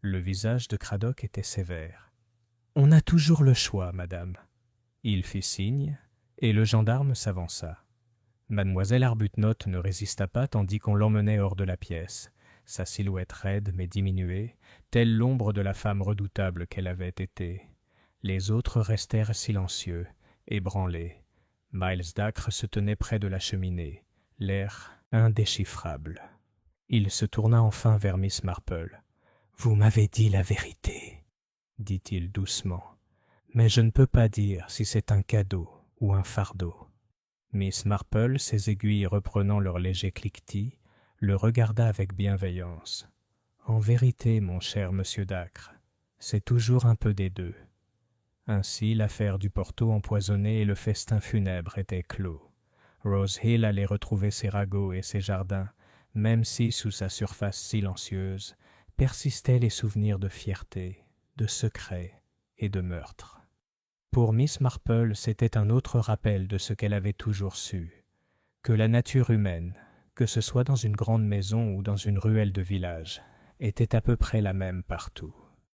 Le visage de Cradock était sévère. « On a toujours le choix, madame. » Il fit signe, et le gendarme s'avança. Mademoiselle Arbuthnot ne résista pas tandis qu'on l'emmenait hors de la pièce, sa silhouette raide mais diminuée, telle l'ombre de la femme redoutable qu'elle avait été. Les autres restèrent silencieux, ébranlés. Miles Dacre se tenait près de la cheminée, l'air indéchiffrable. Il se tourna enfin vers Miss Marple. « Vous m'avez dit la vérité, » dit-il doucement. « Mais je ne peux pas dire si c'est un cadeau ou un fardeau. » Miss Marple, ses aiguilles reprenant leur léger cliquetis, le regarda avec bienveillance. « En vérité, mon cher monsieur Dacre, c'est toujours un peu des deux. » Ainsi, l'affaire du Porto empoisonné et le festin funèbre étaient clos. Rose Hill allait retrouver ses ragots et ses jardins, même si, sous sa surface silencieuse, persistaient les souvenirs de fierté, de secret et de meurtre. Pour Miss Marple, c'était un autre rappel de ce qu'elle avait toujours su, que la nature humaine, que ce soit dans une grande maison ou dans une ruelle de village, était à peu près la même partout.